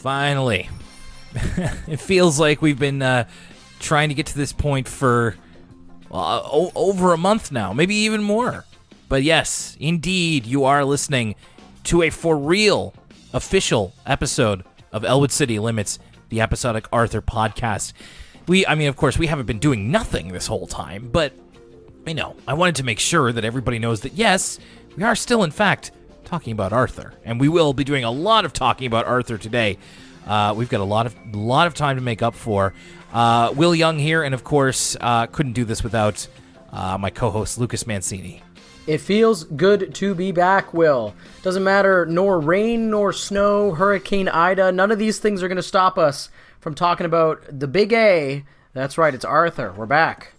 Finally. It feels like we've been trying to get to this point for over a month now, maybe even more. But yes, indeed, you are listening to a for real official episode of Elwood City Limits, the episodic Arthur podcast. Of course, we haven't been doing nothing this whole time, but I wanted to make sure that everybody knows that yes, we are still, in fact, talking about Arthur, and we will be doing a lot of talking about Arthur today. We've got a lot of time to make up for. Will Young here, and of course, couldn't do this without my co-host Lucas Mancini. It feels good to be back, Will. Doesn't matter, nor rain, nor snow, Hurricane Ida, none of these things are going to stop us from talking about the big A. That's right, it's Arthur. We're back.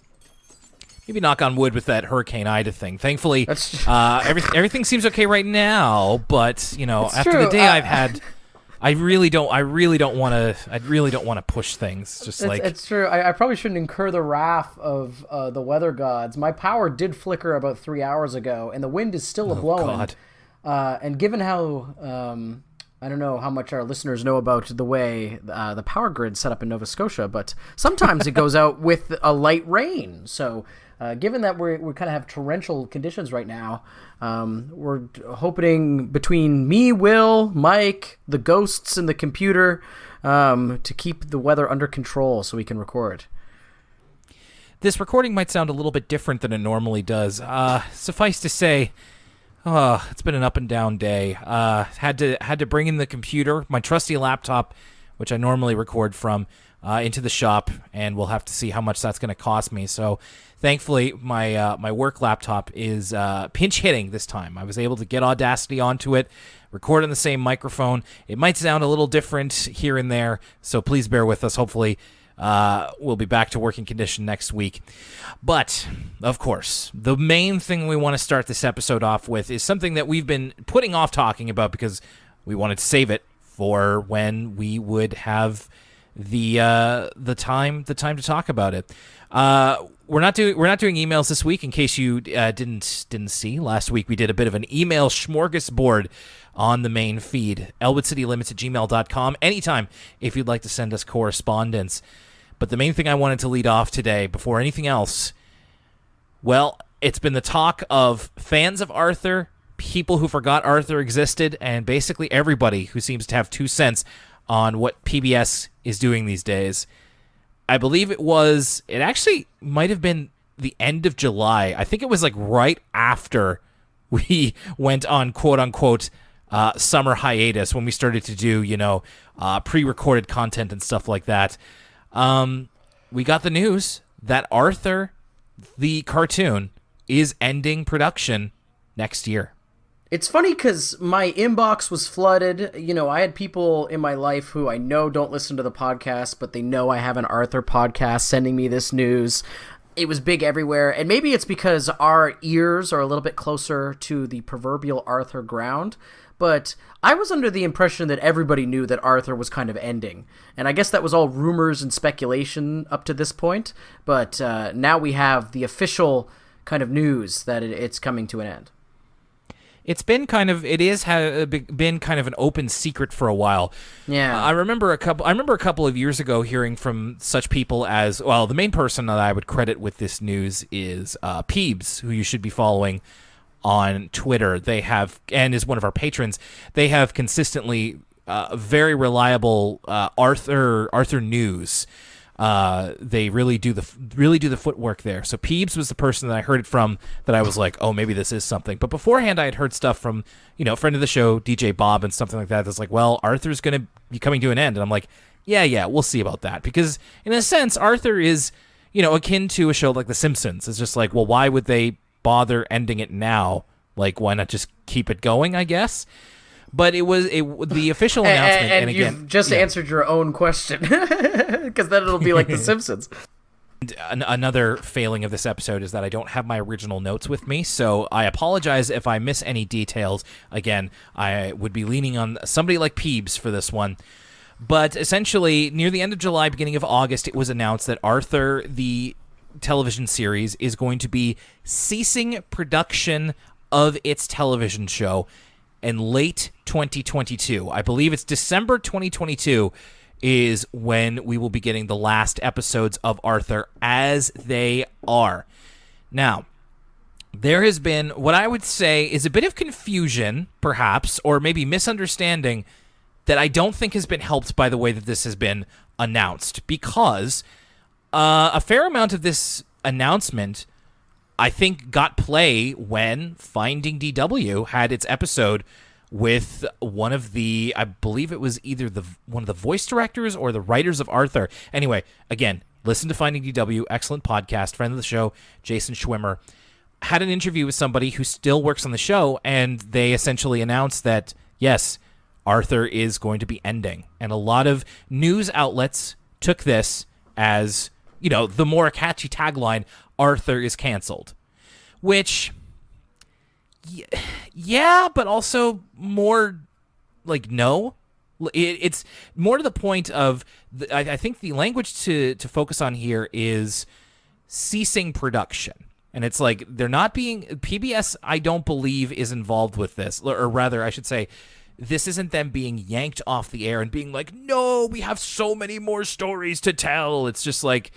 Maybe knock on wood with that Hurricane Ida thing. Thankfully, everything seems okay right now, but, after the day I've had... I really don't want to push things. It's true. I probably shouldn't incur the wrath of the weather gods. My power did flicker about 3 hours ago, and the wind is still blowing. And given how I don't know how much our listeners know about the way the power grid's set up in Nova Scotia, but sometimes it goes out with a light rain. So given that we kind of have torrential conditions right now, we're hoping between me, Will, Mike, the ghosts, and the computer to keep the weather under control so we can record. This recording might sound a little bit different than it normally does. Suffice to say, it's been an up and down day. Had to bring in the computer, my trusty laptop, which I normally record from, into the shop, and we'll have to see how much that's going to cost me. So thankfully, my work laptop is pinch hitting this time. I was able to get Audacity onto it, record on the same microphone. It might sound a little different here and there, so please bear with us. Hopefully, we'll be back to working condition next week. But, of course, the main thing we want to start this episode off with is something that we've been putting off talking about because we wanted to save it for when we would have the time to talk about it. We're not doing emails this week. In case you didn't see, last week we did a bit of an email smorgasbord on the main feed, elwoodcitylimits@gmail.com. Anytime if you'd like to send us correspondence. But the main thing I wanted to lead off today, before anything else, well, it's been the talk of fans of Arthur, people who forgot Arthur existed, and basically everybody who seems to have 2 cents on what PBS is doing these days. I believe it actually might have been the end of July. I think it was like right after we went on quote-unquote summer hiatus when we started to do, pre-recorded content and stuff like that. We got the news that Arthur, the cartoon, is ending production next year. It's funny because my inbox was flooded. I had people in my life who I know don't listen to the podcast, but they know I have an Arthur podcast sending me this news. It was big everywhere, and maybe it's because our ears are a little bit closer to the proverbial Arthur ground, but I was under the impression that everybody knew that Arthur was kind of ending, and I guess that was all rumors and speculation up to this point, but now we have the official kind of news that it's coming to an end. It's been been kind of an open secret for a while. Yeah, I remember a couple of years ago hearing from such people as, well, the main person that I would credit with this news is Peebs, who you should be following on Twitter. They have, and is one of our patrons. They have consistently very reliable Arthur news. They really do the footwork there. So Peebs was the person that I heard it from that I was like, oh, maybe this is something. But beforehand, I had heard stuff from, friend of the show, DJ Bob, and something like that. That's like, well, Arthur's going to be coming to an end. And I'm like, yeah, we'll see about that. Because in a sense, Arthur is, akin to a show like The Simpsons. It's just like, well, why would they bother ending it now? Like, why not just keep it going, I guess? But it was the official announcement. And again, you've just answered your own question, because then it'll be like The Simpsons. Another failing of this episode is that I don't have my original notes with me, so I apologize if I miss any details. Again, I would be leaning on somebody like Peebs for this one. But essentially, near the end of July, beginning of August, it was announced that Arthur, the television series, is going to be ceasing production of its television show in late 2022. I believe it's December 2022 is when we will be getting the last episodes of Arthur as they are. Now, there has been what I would say is a bit of confusion, perhaps, or maybe misunderstanding that I don't think has been helped by the way that this has been announced, because a fair amount of this announcement, I think, got play when Finding DW had its episode with one of the, I believe it was either one of the voice directors or the writers of Arthur. Anyway, again, listen to Finding DW, excellent podcast, friend of the show, Jason Schwimmer, had an interview with somebody who still works on the show, and they essentially announced that, yes, Arthur is going to be ending. And a lot of news outlets took this as, the more catchy tagline, Arthur is canceled. Which, yeah, but also more like no. It's more to the point of, I think the language to focus on here is ceasing production. And it's like they're not being, PBS, I don't believe, is involved with this. Or rather, I should say, this isn't them being yanked off the air and being like, no, we have so many more stories to tell. It's just like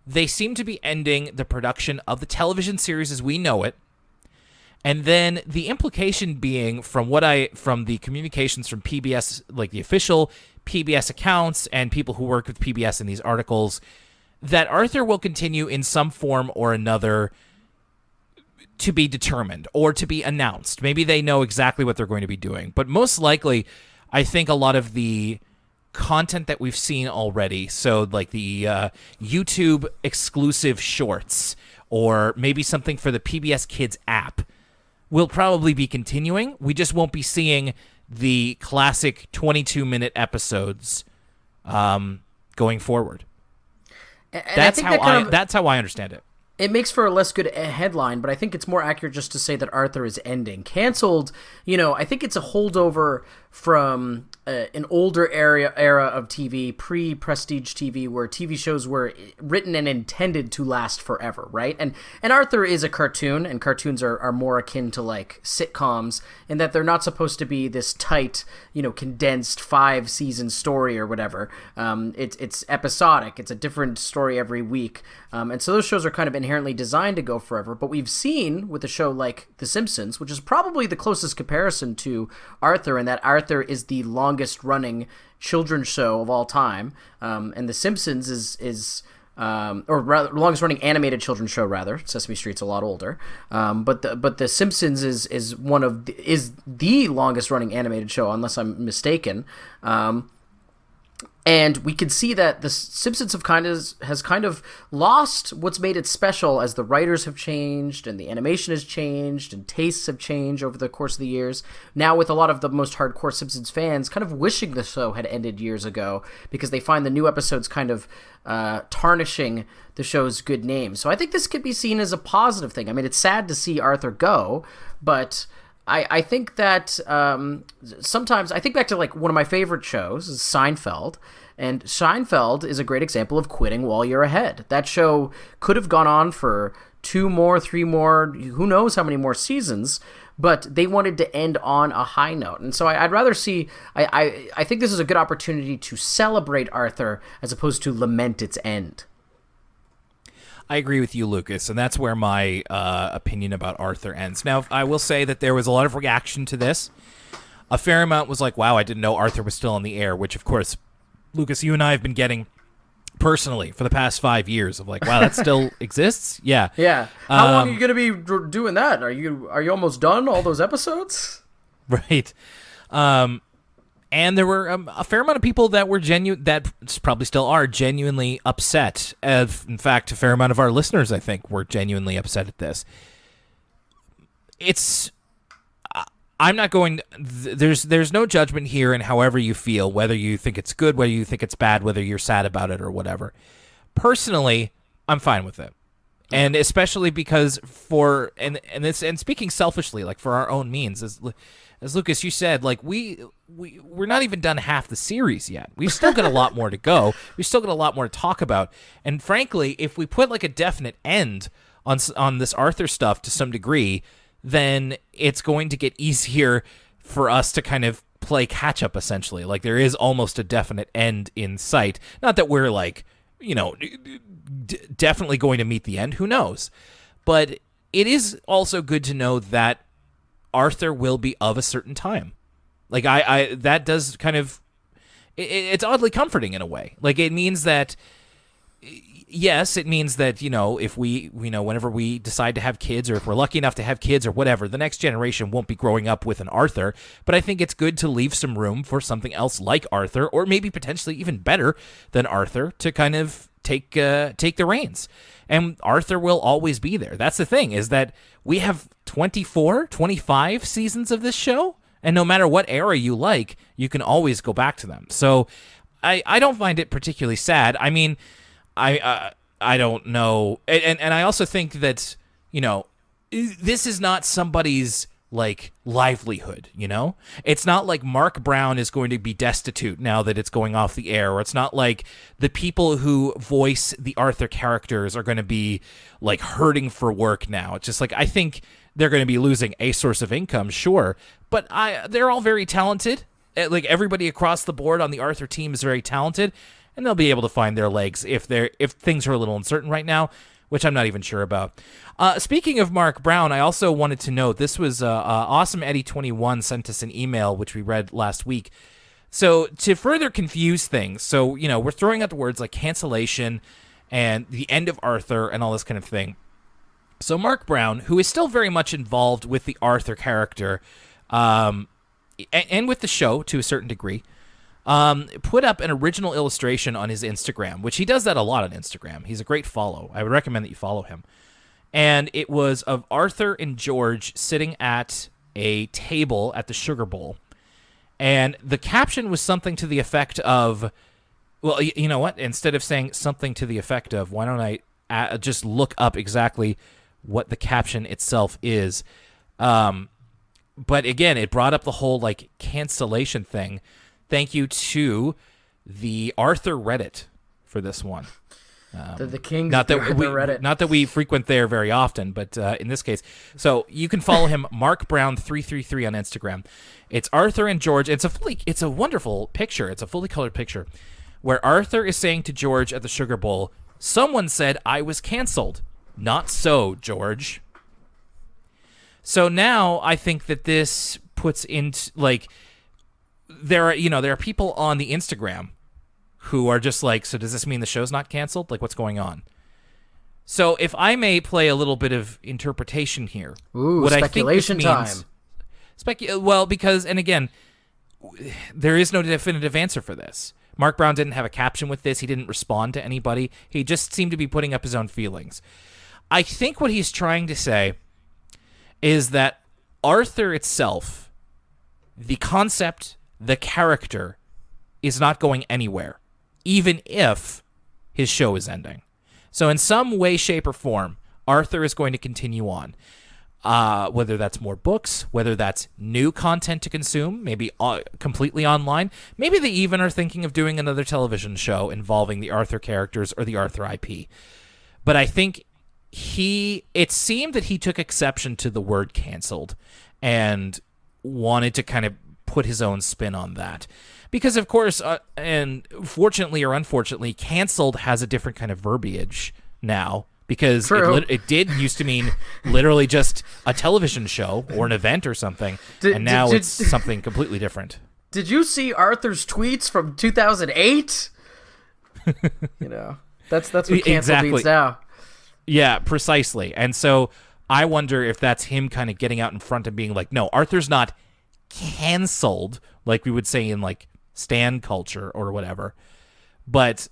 they seem to be ending the production of the television series as we know it. And then the implication being from the communications from PBS, like the official PBS accounts and people who work with PBS in these articles, that Arthur will continue in some form or another, to be determined or to be announced. Maybe they know exactly what they're going to be doing. But most likely, I think a lot of the content that we've seen already, so like the YouTube exclusive shorts or maybe something for the PBS Kids app, will probably be continuing. We just won't be seeing the classic 22-minute episodes going forward. And that's how I understand it. It makes for a less good headline, but I think it's more accurate just to say that Arthur is ending. Canceled, I think it's a holdover from an older era of TV, pre-Prestige TV, where TV shows were written and intended to last forever, right? And Arthur is a cartoon, and cartoons are more akin to like sitcoms in that they're not supposed to be this tight, condensed 5-season story or whatever. It's episodic. It's a different story every week. And so those shows are kind of inherently designed to go forever. But we've seen with a show like The Simpsons, which is probably the closest comparison to Arthur, in that Arthur is the longest running children's show of all time. And The Simpsons is or rather, longest running animated children's show, rather. Sesame Street's a lot older. But The Simpsons is the longest running animated show, unless I'm mistaken. And we can see that The Simpsons has kind of lost what's made it special as the writers have changed and the animation has changed and tastes have changed over the course of the years. Now with a lot of the most hardcore Simpsons fans kind of wishing the show had ended years ago because they find the new episodes kind of tarnishing the show's good name. So I think this could be seen as a positive thing. I mean, it's sad to see Arthur go, but I think that sometimes I think back to like one of my favorite shows is Seinfeld, and Seinfeld is a great example of quitting while you're ahead. That show could have gone on for 2 more, 3 more, who knows how many more seasons, but they wanted to end on a high note. And so I'd rather see, I think this is a good opportunity to celebrate Arthur as opposed to lament its end. I agree with you, Lucas, and that's where my opinion about Arthur ends. Now, I will say that there was a lot of reaction to this. A fair amount was like, wow, I didn't know Arthur was still on the air, which, of course, Lucas, you and I have been getting personally for the past 5 years of like, wow, that still exists? Yeah. Yeah. How long are you going to be doing that? Are you almost done, all those episodes? Right. And there were a fair amount of people that were that probably still are genuinely upset. In fact, a fair amount of our listeners, I think, were genuinely upset at this. I'm not going. There's no judgment here in however you feel, whether you think it's good, whether you think it's bad, whether you're sad about it or whatever. Personally, I'm fine with it, and especially because and speaking selfishly, like for our own means, as Lucas, you said, like we're not even done half the series yet. We've still got a lot more to go. We've still got a lot more to talk about. And frankly, if we put like a definite end on this Arthur stuff to some degree, then it's going to get easier for us to kind of play catch up, essentially. Like, there is almost a definite end in sight. Not that we're like, definitely going to meet the end. Who knows? But it is also good to know that Arthur will be of a certain time. Like, I that does kind of, it's oddly comforting in a way. Like, it means that, yes, it means that, if we, whenever we decide to have kids, or if we're lucky enough to have kids or whatever, the next generation won't be growing up with an Arthur. But I think it's good to leave some room for something else like Arthur, or maybe potentially even better than Arthur, to kind of take the reins. And Arthur will always be there. That's the thing, is that we have 24, 25 seasons of this show, and no matter what era you like, you can always go back to them. So I don't find it particularly sad. I mean, I don't know. And I also think that, this is not somebody's, like, livelihood, It's not like Mark Brown is going to be destitute now that it's going off the air, or it's not like the people who voice the Arthur characters are going to be, like, hurting for work now. It's just like, I think they're going to be losing a source of income, sure, but they're all very talented. Like, everybody across the board on the Arthur team is very talented, and they'll be able to find their legs if things are a little uncertain right now, which I'm not even sure about. Speaking of Mark Brown, I also wanted to note, this was Awesome Eddie 21 sent us an email, which we read last week. So to further confuse things, so, we're throwing out the words like cancellation and the end of Arthur and all this kind of thing. So Mark Brown, who is still very much involved with the Arthur character, and with the show to a certain degree, put up an original illustration on his Instagram, which he does that a lot on Instagram. He's a great follow. I would recommend that you follow him. And it was of Arthur and George sitting at a table at the Sugar Bowl. And the caption was something to the effect of, well, you know what? Instead of saying something to the effect of, why don't I just look up exactly what the caption itself is. But again, it brought up the whole, like, cancellation thing. Thank you to the Arthur Reddit for this one. The king. Not that we frequent there very often, but in this case, so you can follow him, Mark Brown 333 on Instagram. It's Arthur and George. It's a wonderful picture. It's a fully colored picture where Arthur is saying to George at the Sugar Bowl, "Someone said I was canceled. Not so, George." So now I think that this puts into, like, there are people on the Instagram who are just like, so does this mean the show's not canceled? Like, what's going on? So if I may play a little bit of interpretation here. Ooh, what speculation I think this means, time. Well, because, and again, there is no definitive answer for this. Mark Brown didn't have a caption with this. He didn't respond to anybody. He just seemed to be putting up his own feelings. I think what he's trying to say is that Arthur itself, the concept, the character, is not going anywhere, even if his show is ending. So in some way, shape, or form, Arthur is going to continue on. Whether that's more books, whether that's new content to consume, maybe completely online. Maybe they even are thinking of doing another television show involving the Arthur characters or the Arthur IP. But I think it seemed that he took exception to the word canceled and wanted to kind of put his own spin on that. Because, of course, and fortunately or unfortunately, canceled has a different kind of verbiage now. Because it did used to mean literally just a television show or an event or something, and now it's something completely different. Did you see Arthur's tweets from 2008? That's what cancel means now. Yeah, precisely. And so I wonder if that's him kind of getting out in front and being like, no, Arthur's not canceled, like we would say in, like, stan culture or whatever, but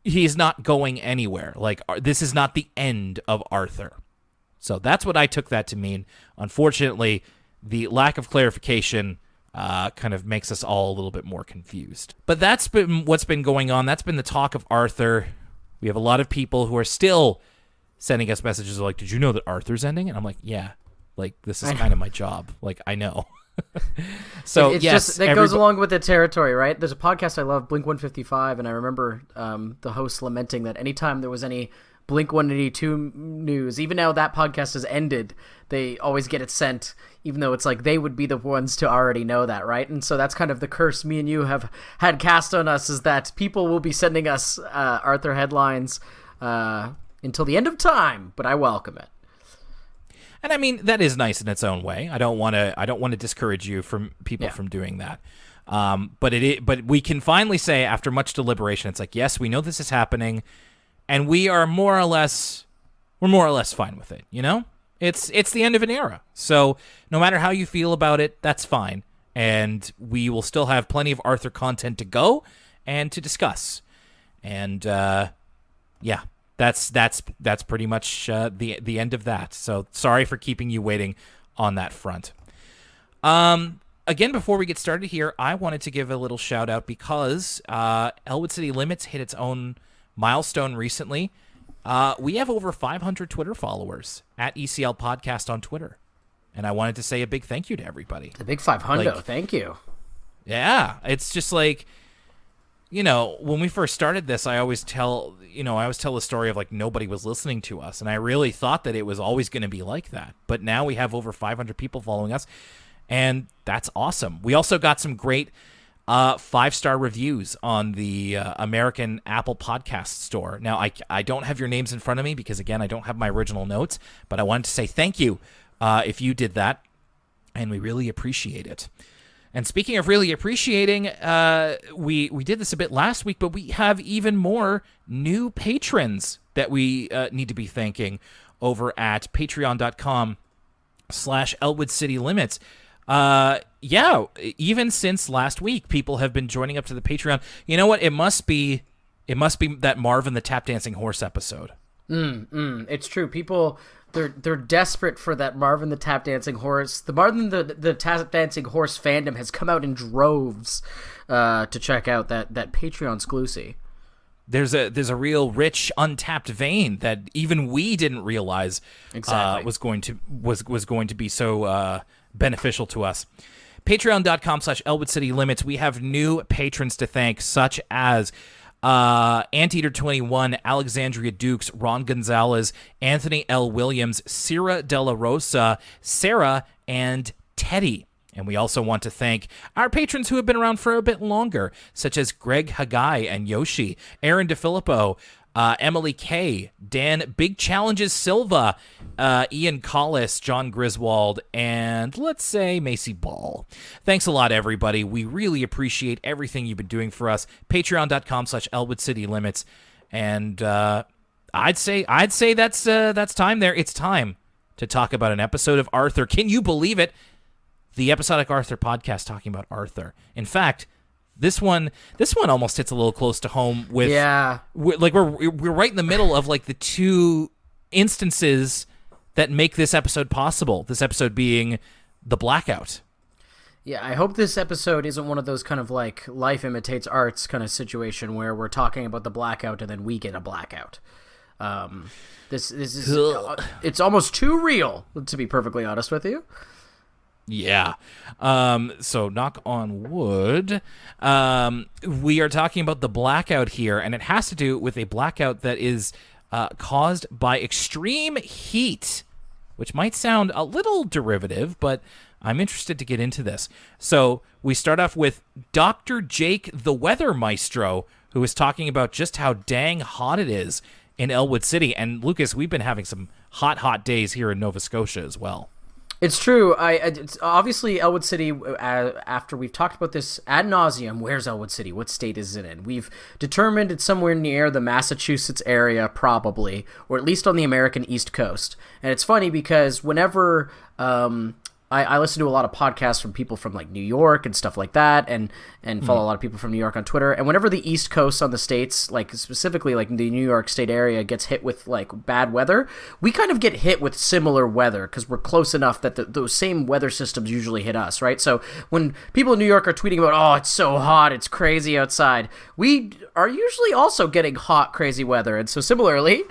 he's not going anywhere. Like, this is not the end of Arthur. So that's what I took that to mean. Unfortunately, the lack of clarification kind of makes us all a little bit more confused. But that's been what's been going on. That's been the talk of Arthur. We have a lot of people who are still sending us messages like, did you know that Arthur's ending? And I'm like, yeah, like, this is kind of my job. Like, I know. So it's yes, just that goes along with the territory, right? There's a podcast I love, Blink 155, and I remember the host lamenting that anytime there was any Blink-182 news. Even now that podcast has ended, they always get it sent, even though it's like they would be the ones to already know that, right? And so that's kind of the curse me and you have had cast on us, is that people will be sending us Arthur headlines until the end of time, but I welcome it. And I mean, that is nice in its own way. I don't want to discourage you from people from doing that. But we can finally say, after much deliberation, it's like, yes, we know this is happening, and we're more or less fine with it. You know, it's the end of an era. So no matter how you feel about it, that's fine, and we will still have plenty of Arthur content to go and to discuss. And yeah, that's pretty much the end of that. So sorry for keeping you waiting on that front. Again, before we get started here, I wanted to give a little shout out because Elwood City Limits hit its own milestone recently. We have over 500 Twitter followers at ECL Podcast on Twitter. And I wanted to say a big thank you to everybody. The big 500, thank you. Yeah, it's just like, you know, when we first started this, I always tell the story of like nobody was listening to us. And I really thought that it was always going to be like that. But now we have over 500 people following us. And that's awesome. We also got some great 5-star reviews on the American Apple Podcast Store. Now, I don't have your names in front of me because, again, I don't have my original notes. But I wanted to say thank you if you did that. And we really appreciate it. And speaking of really appreciating, we did this a bit last week, but we have even more new patrons that we need to be thanking over at patreon.com/Elwood City Limits. Yeah, even since last week, people have been joining up to the Patreon. You know what? It must be that Marvin the Tap Dancing Horse episode. It's true. People, they're desperate for that Marvin the Tap Dancing Horse. The Marvin the Tap Dancing Horse fandom has come out in droves to check out that Patreon exclusive. There's a real rich untapped vein that even we didn't realize was going to be so beneficial to us. Patreon.com/Elwood City Limits. We have new patrons to thank, such as Anteater 21, Alexandria Dukes, Ron Gonzalez, Anthony L. Williams, Sierra De La Rosa, Sarah, and Teddy. And we also want to thank our patrons who have been around for a bit longer, such as Greg Hagai and Yoshi, Aaron DeFilippo, Emily K, Dan Big Challenges Silva, Ian Collis, John Griswold, and let's say Macy Ball. Thanks a lot, everybody. We really appreciate everything you've been doing for us. Patreon.com/Elwood City Limits. And I'd say that's time there. It's time to talk about an episode of Arthur. Can you believe it? The Episodic Arthur podcast talking about Arthur. In fact, this one almost hits a little close to home with we're right in the middle of like the two instances that make this episode possible. This episode being the Blackout. Yeah, I hope this episode isn't one of those kind of like life imitates arts kind of situation where we're talking about the Blackout and then we get a blackout. This is it's almost too real, to be perfectly honest with you. Yeah. So knock on wood. We are talking about the blackout here, and it has to do with a blackout that is caused by extreme heat, which might sound a little derivative, but I'm interested to get into this. So we start off with Dr. Jake the Weather Maestro, who is talking about just how dang hot it is in Elwood City. And Lucas, we've been having some hot days here in Nova Scotia as well. It's true. It's obviously Elwood City, after we've talked about this ad nauseum, where's Elwood City? What state is it in? We've determined it's somewhere near the Massachusetts area, probably, or at least on the American East Coast. And it's funny because whenever I listen to a lot of podcasts from people from like New York and stuff like that, and follow a lot of people from New York on Twitter. And whenever the East Coast on the states, like specifically like the New York State area, gets hit with like bad weather, we kind of get hit with similar weather because we're close enough that those same weather systems usually hit us, right? So when people in New York are tweeting about, oh, it's so hot, it's crazy outside, we are usually also getting hot, crazy weather. And so similarly,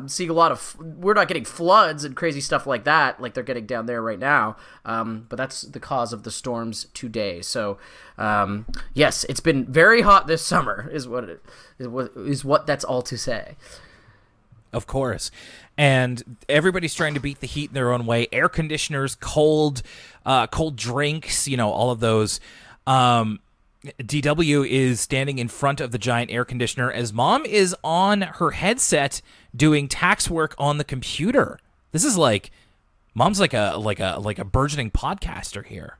seeing a lot of, we're not getting floods and crazy stuff like that, like they're getting down there right now. But that's the cause of the storms today. So, yes, it's been very hot this summer, is what that's all to say. Of course. And everybody's trying to beat the heat in their own way. Air conditioners, cold drinks, all of those. DW is standing in front of the giant air conditioner as Mom is on her headset doing tax work on the computer. This is like Mom's like a burgeoning podcaster here.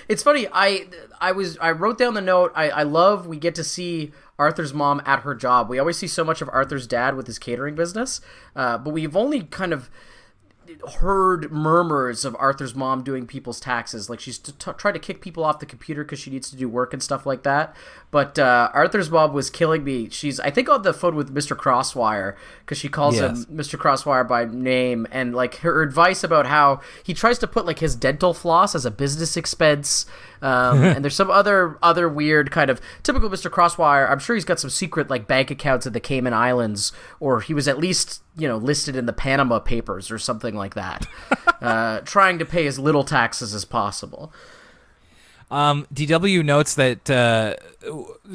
It's funny. I wrote down the note. I love we get to see Arthur's mom at her job. We always see so much of Arthur's dad with his catering business, but we've only kind of heard murmurs of Arthur's mom doing people's taxes. Like she's trying to kick people off the computer because she needs to do work and stuff like that. But Arthur's mom was killing me. She's, I think, on the phone with Mr. Crosswire because she calls him Mr. Crosswire by name, and like her advice about how he tries to put like his dental floss as a business expense. And there's some other weird kind of typical Mr. Crosswire. I'm sure he's got some secret like bank accounts in the Cayman Islands, or he was at least listed in the Panama Papers or something like that, trying to pay as little taxes as possible. DW notes that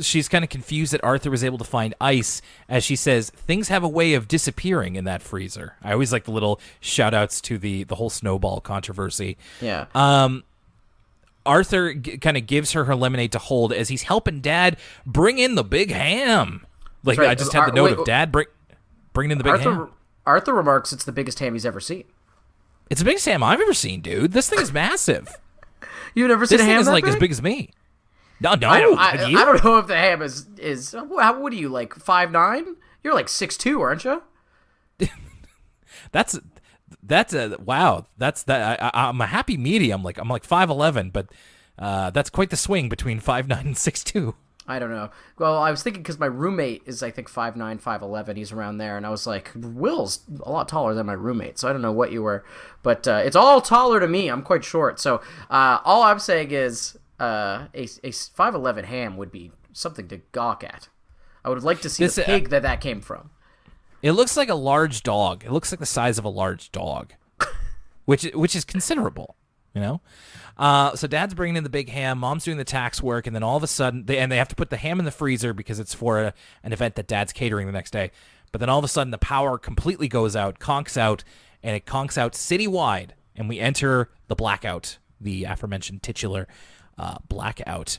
she's kind of confused that Arthur was able to find ice, as she says things have a way of disappearing in that freezer. I always like the little shout outs to the whole snowball controversy. Yeah. Arthur kind of gives her lemonade to hold as he's helping Dad bring in the big ham. Like right. I just had the note of Dad bringing in the big ham. Arthur remarks it's the biggest ham he's ever seen. It's the biggest ham I've ever seen, dude. This thing is massive. You've never seen a ham this thing is that like big? as big as me. No. I don't know if the ham is what are you, like 5'9"? You're like 6'2", aren't you? That's a wow. That's that. I'm a happy medium. I'm like 5'11", but that's quite the swing between 5'9" and 6'2". I don't know. Well, I was thinking because my roommate is, I think, 5'9", 5'11". He's around there, and I was like, Will's a lot taller than my roommate, so I don't know what you were, but it's all taller to me. I'm quite short, so all I'm saying is a 5'11" ham would be something to gawk at. I would like to see the pig that came from. It looks like a large dog. It looks like the size of a large dog, which is considerable, So Dad's bringing in the big ham, Mom's doing the tax work, and then all of a sudden, they have to put the ham in the freezer because it's for an event that Dad's catering the next day. But then all of a sudden, the power completely goes out, conks out, and it conks out citywide, and we enter the blackout, the aforementioned titular blackout.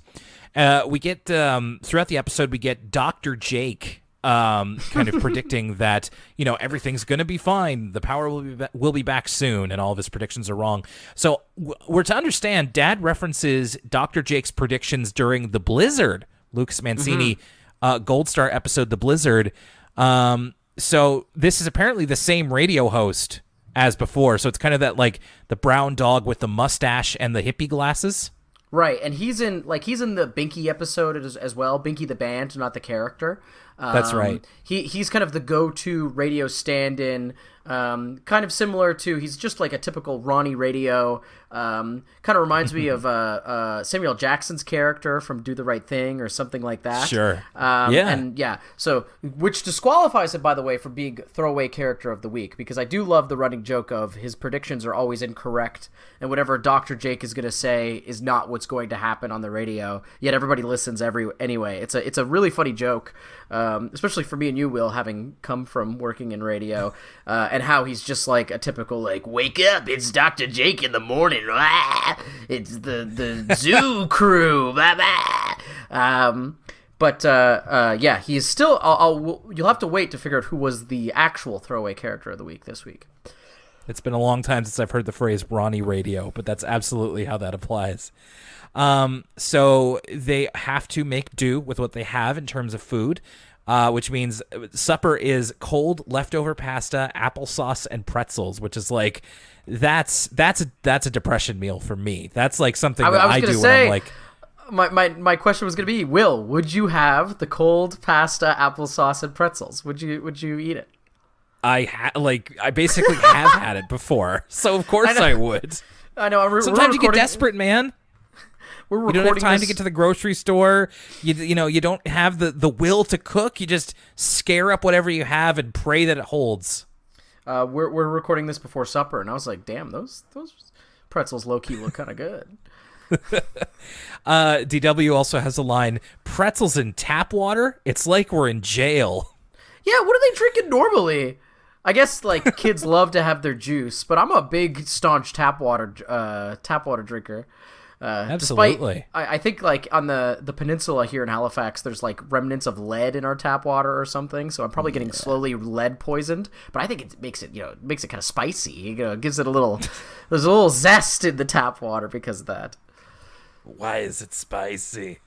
We get throughout the episode, we get Dr. Jake kind of predicting that everything's going to be fine, the power will be back soon, and all of his predictions are wrong. So we're to understand Dad references Dr. Jake's predictions during the Blizzard Lucas Mancini Gold Star episode, The Blizzard. So this is apparently the same radio host as before, so it's kind of that like the brown dog with the mustache and the hippie glasses. Right, and he's in the Binky episode as well. Binky the band, not the character. That's right. He's kind of the go-to radio stand-in, kind of similar to, he's just like a typical Ronnie Radio. Kind of reminds me of Samuel Jackson's character from Do the Right Thing or something like that. Sure. So which disqualifies him, by the way, from being throwaway character of the week, because I do love the running joke of his predictions are always incorrect, and whatever Dr. Jake is going to say is not what's going to happen on the radio, yet everybody listens anyway. It's a really funny joke, especially for me and you, Will, having come from working in radio, and how he's just like a typical, like, wake up, it's Dr. Jake in the morning, it's the zoo crew, he's still, you'll have to wait to figure out who was the actual throwaway character of the week this week. It's been a long time since I've heard the phrase Ronnie Radio, but that's absolutely how that applies. So they have to make do with what they have in terms of food, which means supper is cold leftover pasta, applesauce, and pretzels, which is like, that's a depression meal for me. That's like something that I do when I'm like... My question was going to be, Will, would you have the cold pasta, applesauce, and pretzels? Would you eat it? I basically have had it before, so of course I would. I know. Sometimes you get desperate, man. You don't have time to get to the grocery store. You don't have the will to cook. You just scare up whatever you have and pray that it holds. We're recording this before supper, and I was like, damn, those pretzels low key look kind of good. DW also has a line: pretzels in tap water. It's like we're in jail. Yeah, what are they drinking normally? I guess like kids love to have their juice, but I'm a big staunch tap water drinker. Absolutely. Despite, I think like on the peninsula here in Halifax, there's like remnants of lead in our tap water or something. So I'm probably getting slowly lead poisoned. But I think it makes it kind of spicy. It gives it there's a little zest in the tap water because of that. Why is it spicy?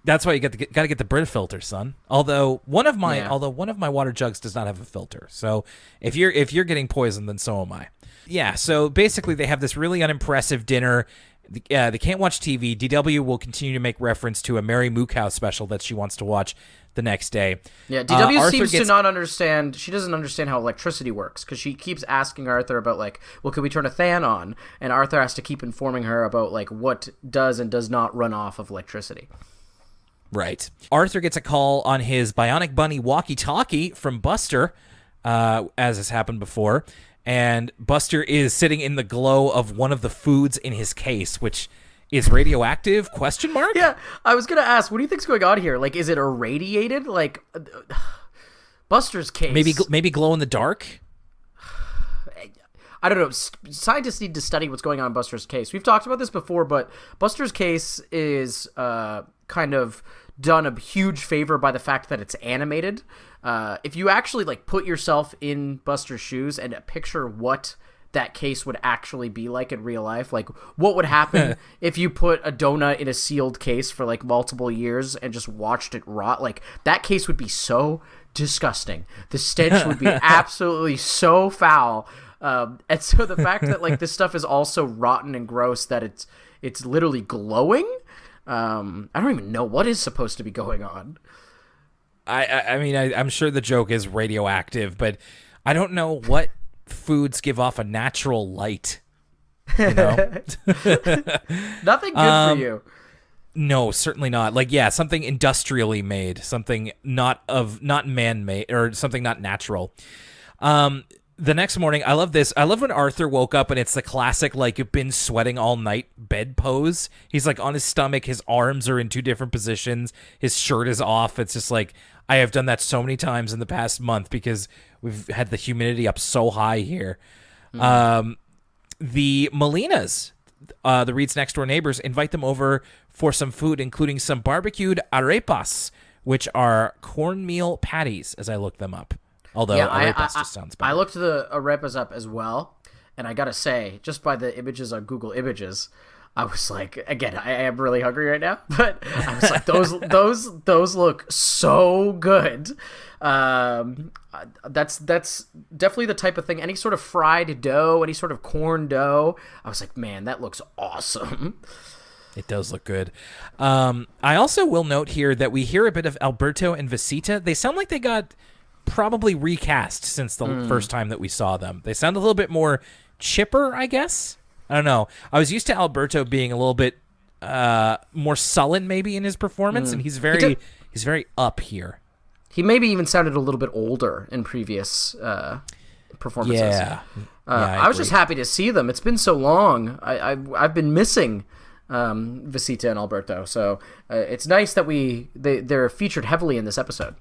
That's why you got to get the Brita filter, son. Although one of my water jugs does not have a filter. So if you're getting poisoned, then so am I. Yeah, so basically they have this really unimpressive dinner. They can't watch TV. DW will continue to make reference to a Mary Moo Cow special that she wants to watch the next day. Yeah, DW seems to not understand. She doesn't understand how electricity works because she keeps asking Arthur about like, well, could we turn a fan on? And Arthur has to keep informing her about like what does and does not run off of electricity. Right. Arthur gets a call on his Bionic Bunny walkie-talkie from Buster, as has happened before. And Buster is sitting in the glow of one of the foods in his case, which is radioactive, ? Yeah, I was going to ask, what do you think's going on here? Like, is it irradiated? Like, Buster's case... Maybe glow in the dark? I don't know. Scientists need to study what's going on in Buster's case. We've talked about this before, but Buster's case is kind of done a huge favor by the fact that it's animated. If you actually like put yourself in Buster's shoes and picture what that case would actually be like in real life, like what would happen if you put a donut in a sealed case for like multiple years and just watched it rot, like that case would be so disgusting. The stench would be absolutely so foul. And so the fact that like this stuff is also rotten and gross, that it's literally glowing. I don't even know what is supposed to be going on. I mean, I'm sure the joke is radioactive, but I don't know what foods give off a natural light. You know? Nothing good for you. No, certainly not. Like, yeah, something industrially made, something not man-made, or something not natural. The next morning, I love this. I love when Arthur woke up and it's the classic, like, you've been sweating all night bed pose. He's, like, on his stomach. His arms are in two different positions. His shirt is off. It's just like, I have done that so many times in the past month because we've had the humidity up so high here. Mm. The Molinas, the Reed's next-door neighbors, invite them over for some food, including some barbecued arepas, which are cornmeal patties, as I look them up. Although arepas just sounds better. I looked the arepas up as well, and I gotta say, just by the images on Google Images, I was like, again, I am really hungry right now, but I was like, those look so good. That's definitely the type of thing. Any sort of fried dough, any sort of corn dough, I was like, man, that looks awesome. It does look good. I also will note here that we hear a bit of Alberto and Visita. They sound like they got probably recast since the first time that we saw them. They sound a little bit more chipper, I guess. I don't know. I was used to Alberto being a little bit more sullen maybe in his performance, and he's very up here. He maybe even sounded a little bit older in previous performances. Yeah. I was just happy to see them. It's been so long. I've been missing Visita and Alberto, so it's nice that they're featured heavily in this episode.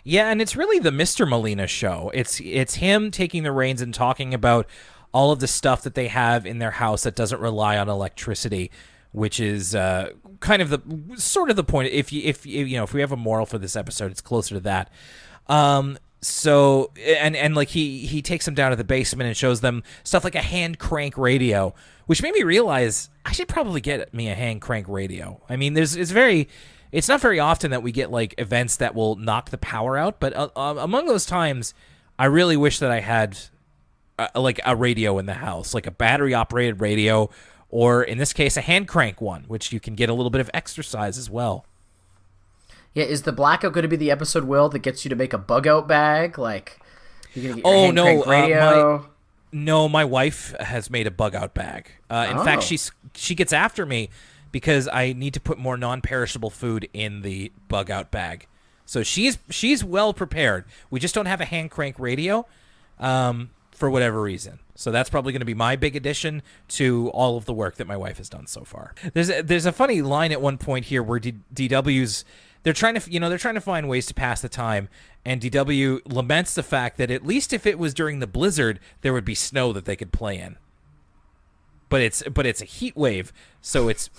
Yeah, and it's really the Mr. Molina show. It's him taking the reins and talking about all of the stuff that they have in their house that doesn't rely on electricity, which is kind of the point. If we have a moral for this episode, it's closer to that. So like he takes them down to the basement and shows them stuff like a hand crank radio, which made me realize I should probably get me a hand crank radio. I mean, it's not very often that we get like events that will knock the power out, but among those times, I really wish that I had like a radio in the house, like a battery operated radio, or in this case, a hand crank one, which you can get a little bit of exercise as well. Yeah, is the Blackout going to be the episode, Will, that gets you to make a bug out bag? Like, you're going to get your hand crank radio? No, my wife has made a bug out bag. In fact, she gets after me because I need to put more non-perishable food in the bug out bag. So she's well prepared. We just don't have a hand crank radio for whatever reason. So that's probably going to be my big addition to all of the work that my wife has done so far. There's a funny line at one point here where DW's they're trying to find ways to pass the time, and DW laments the fact that at least if it was during the blizzard, there would be snow that they could play in. But it's a heat wave, so and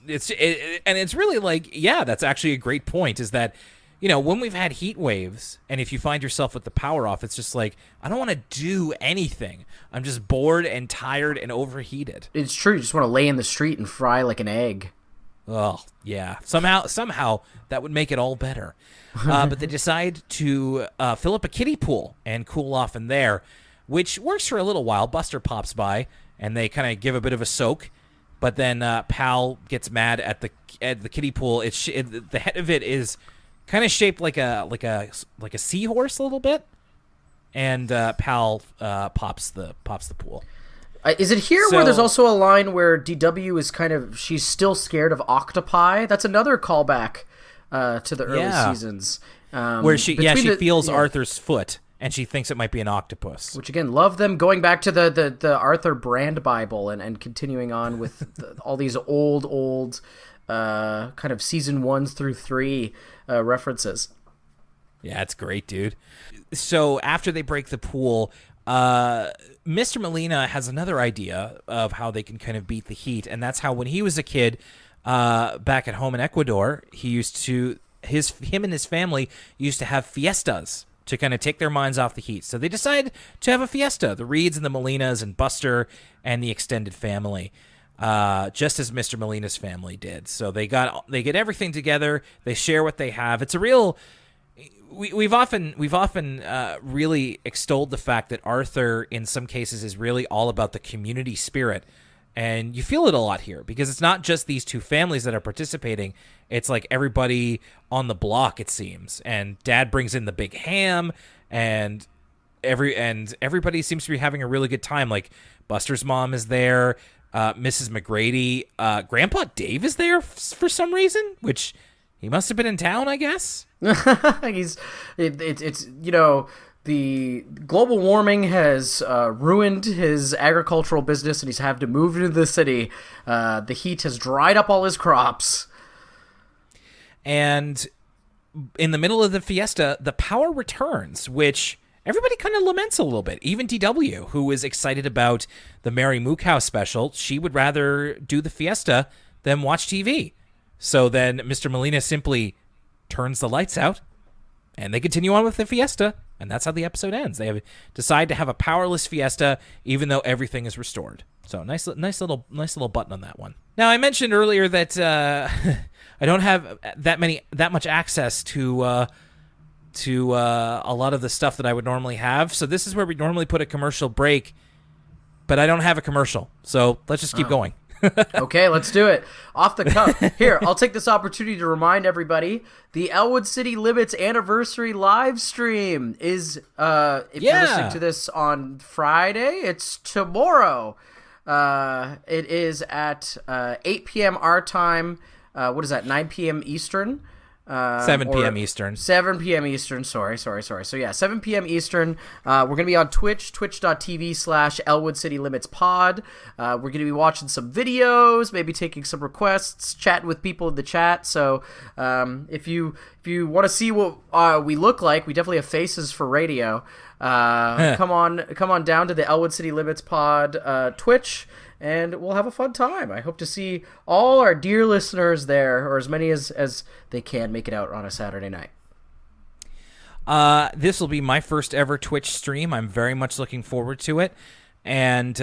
it's really like, yeah, that's actually a great point, is that, when we've had heat waves, and if you find yourself with the power off, it's just like, I don't want to do anything. I'm just bored and tired and overheated. It's true. You just want to lay in the street and fry like an egg. Oh, yeah. Somehow that would make it all better. But they decide to fill up a kiddie pool and cool off in there, which works for a little while. Buster pops by, and they kind of give a bit of a soak. But then Pal gets mad at the kiddie pool. The head of it is kind of shaped like a seahorse a little bit, and Pal pops the pool. Is it here where there's also a line where DW is she's still scared of octopi? That's another callback to the early seasons. Where she feels Arthur's foot, and she thinks it might be an octopus. Which, again, love them going back to the Arthur Brand Bible and continuing on with all these old kind of season 1 through 3 references. Yeah, it's great, dude. So after they break the pool, Mr. Molina has another idea of how they can kind of beat the heat, and that's how when he was a kid back at home in Ecuador, him and his family used to have fiestas to kind of take their minds off the heat. So they decide to have a fiesta, the Reeds and the Molinas and Buster and the extended family, just as Mr. Molina's family did. So they get everything together, they share what they have. It's a real... We've often really extolled the fact that Arthur, in some cases, is really all about the community spirit, and you feel it a lot here because it's not just these two families that are participating; it's like everybody on the block, it seems. And Dad brings in the big ham, and everybody seems to be having a really good time. Like Buster's mom is there, Mrs. McGrady, Grandpa Dave is there for some reason, which he must have been in town, I guess. It's the global warming has ruined his agricultural business, and he's had to move into the city. The heat has dried up all his crops. And in the middle of the fiesta, the power returns, which everybody kind of laments a little bit. Even DW, who is excited about the Mary Moo Cow special, she would rather do the fiesta than watch TV. So then Mr. Molina simply turns the lights out, and they continue on with the fiesta, and that's how the episode ends. They decide to have a powerless fiesta, even though everything is restored. So nice little button on that one. Now, I mentioned earlier that I don't have that much access to a lot of the stuff that I would normally have. So this is where we normally put a commercial break, but I don't have a commercial. So let's just keep going. Okay, let's do it. Off the cuff. Here, I'll take this opportunity to remind everybody, the Elwood City Limits anniversary live stream is, if you're listening to this on Friday, it's tomorrow. It is at 8 p.m. our time. What is that, 9 p.m. Eastern? 7 p.m. Eastern. 7 p.m. Eastern. Sorry. So yeah, 7 p.m. Eastern. We're going to be on Twitch, twitch.tv/Elwood City Limits Pod. We're going to be watching some videos, maybe taking some requests, chatting with people in the chat. So if you want to see what we look like, we definitely have faces for radio. Come on down to the Elwood City Limits Pod Twitch, and we'll have a fun time. I hope to see all our dear listeners there, or as many as they can make it out on a Saturday night. This will be my first ever Twitch stream. I'm very much looking forward to it. And,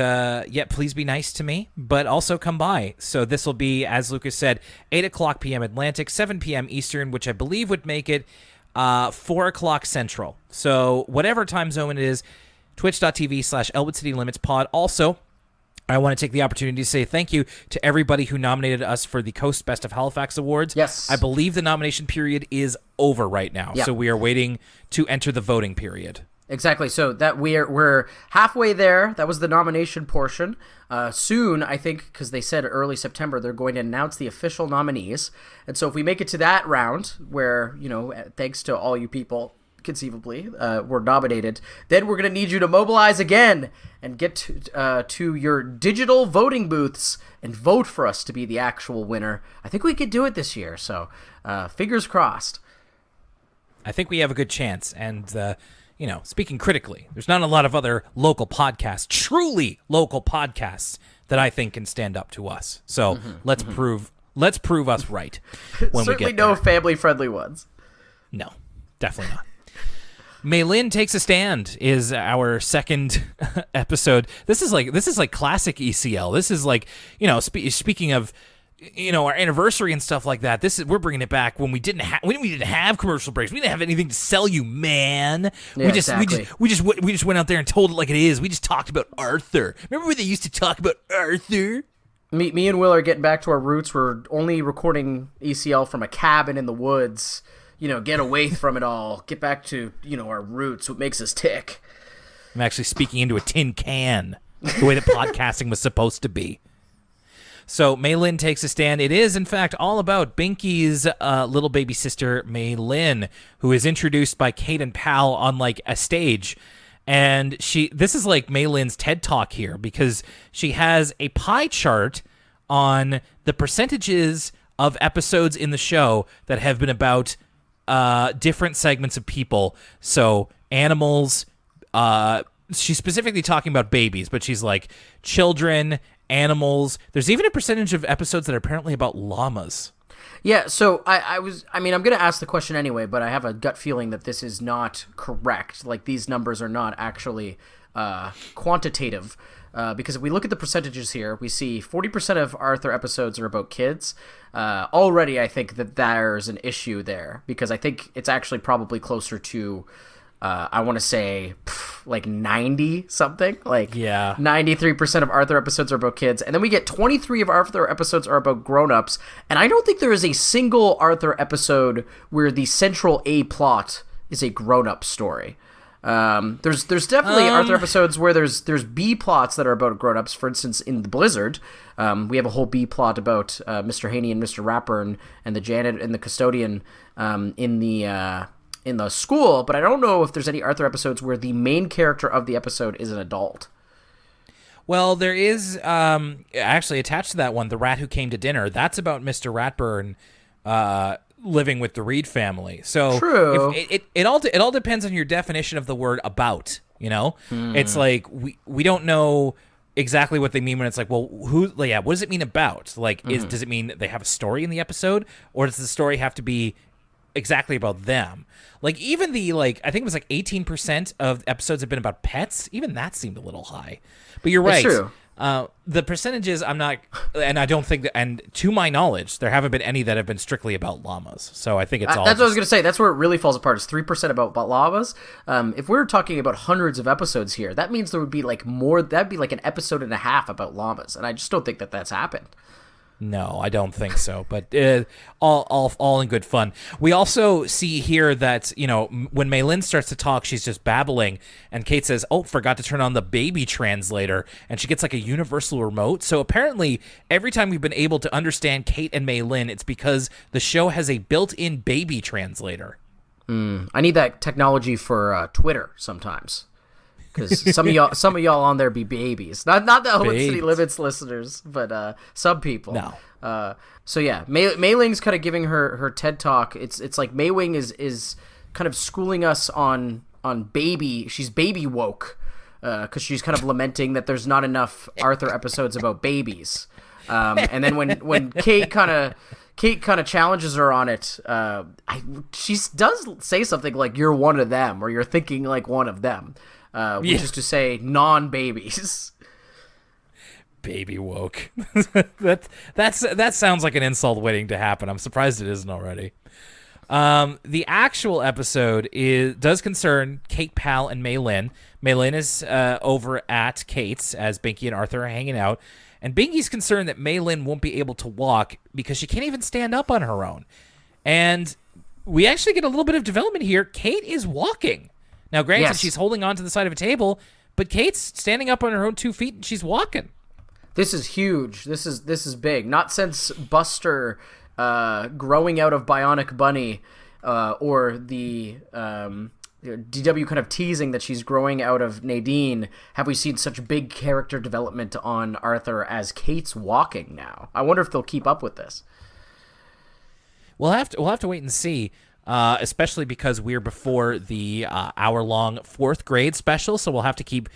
please be nice to me, but also come by. So this will be, as Lucas said, 8 o'clock p.m. Atlantic, 7 p.m. Eastern, which I believe would make it 4 o'clock Central. So whatever time zone it is, twitch.tv/Elwood City Limits Pod. Also, I want to take the opportunity to say thank you to everybody who nominated us for the Coast Best of Halifax Awards. Yes. I believe the nomination period is over right now, so we are waiting to enter the voting period. Exactly. So that we're halfway there. That was the nomination portion. Soon, I think, because they said early September, they're going to announce the official nominees. And so if we make it to that round, where, thanks to all you people conceivably, were nominated, then we're going to need you to mobilize again and get to your digital voting booths and vote for us to be the actual winner. I think we could do it this year, so fingers crossed. I think we have a good chance, and speaking critically, there's not a lot of other local podcasts, truly local podcasts, that I think can stand up to us. So let's prove us right when we get there. Certainly no family-friendly ones. No, definitely not. Mei Lin Takes a Stand is our second episode. This is like classic ECL. This is like, speaking of, our anniversary and stuff like that. We're bringing it back when we didn't have commercial breaks. We didn't have anything to sell you, man. Yeah, exactly. We just went out there and told it like it is. We just talked about Arthur. Remember when they used to talk about Arthur? Me and Will are getting back to our roots. We're only recording ECL from a cabin in the woods. Get away from it all. Get back to, our roots, what makes us tick. I'm actually speaking into a tin can, the way that podcasting was supposed to be. So Mei Lin Takes a Stand. It is, in fact, all about Binky's little baby sister, Mei Lin, who is introduced by Kate and Pal on, like, a stage. And this is like Mei Lin's TED Talk here, because she has a pie chart on the percentages of episodes in the show that have been about different segments of people. So animals, she's specifically talking about babies, but she's like children, animals. There's even a percentage of episodes that are apparently about llamas. Yeah, so I'm going to ask the question anyway, but I have a gut feeling that this is not correct. Like, these numbers are not actually quantitative. Because if we look at the percentages here, we see 40% of Arthur episodes are about kids. Already, I think that there's an issue there, because I think it's actually probably closer to, I want to say, like 90-something. Like, yeah. 93% of Arthur episodes are about kids. And then we get 23 of Arthur episodes are about grown-ups. And I don't think there is a single Arthur episode where the central A plot is a grown-up story. There's definitely Arthur episodes where there's B plots that are about grown-ups. For instance, in The Blizzard, we have a whole B plot about Mr. Haney and Mr. Ratburn and the janitor and the custodian in the school. But I don't know if there's any Arthur episodes where the main character of the episode is an adult. Well, there is actually attached to that one, The Rat Who Came to Dinner. That's about Mr. Ratburn living with the Reed family. So true. It all depends on your definition of the word about, It's like we don't know exactly what they mean when it's like, well, what does it mean about? Like, does it mean they have a story in the episode, or does the story have to be exactly about them? Like, even I think it was like 18% of episodes have been about pets. Even that seemed a little high. But you're right. It's true. The percentages, I'm not, and I don't think that, and to my knowledge, there haven't been any that have been strictly about llamas. So I think it's all. That's what I was going to say. That's where it really falls apart. Is 3% about llamas. If we're talking about hundreds of episodes here, that means there would be like more. That'd be like an episode and a half about llamas, and I just don't think that that's happened. No, I don't think so, but all in good fun. We also see here that, when Mei Lin starts to talk, she's just babbling, and Kate says, oh, forgot to turn on the baby translator, and she gets like a universal remote. So apparently, every time we've been able to understand Kate and Mei Lin, it's because the show has a built-in baby translator. I need that technology for Twitter sometimes. Because some of y'all on there be babies, not the Elwood City Limits listeners, but some people. No. So yeah, Mei Ling's kind of giving her TED talk. It's like Mei Wing is kind of schooling us on baby. She's baby woke, because she's kind of lamenting that there's not enough Arthur episodes about babies. And then when Kate kind of challenges her on it, she does say something like, "You're one of them," or "You're thinking like one of them." Which is to say, non-babies. Baby woke. that sounds like an insult waiting to happen. I'm surprised it isn't already. The actual episode does concern Kate, Pal, and Mei Lin. Mei Lin is over at Kate's as Binky and Arthur are hanging out, and Binky's concerned that Mei Lin won't be able to walk because she can't even stand up on her own. And we actually get a little bit of development here. Kate is walking. Now, granted, she's holding on to the side of a table, but Kate's standing up on her own 2 feet and she's walking. This is huge. This is big. Not since Buster growing out of Bionic Bunny, or the DW kind of teasing that she's growing out of Nadine, have we seen such big character development on Arthur as Kate's walking now? I wonder if they'll keep up with this. We'll have to wait and see, especially because we're before the hour-long 4th grade special, so we'll have to keep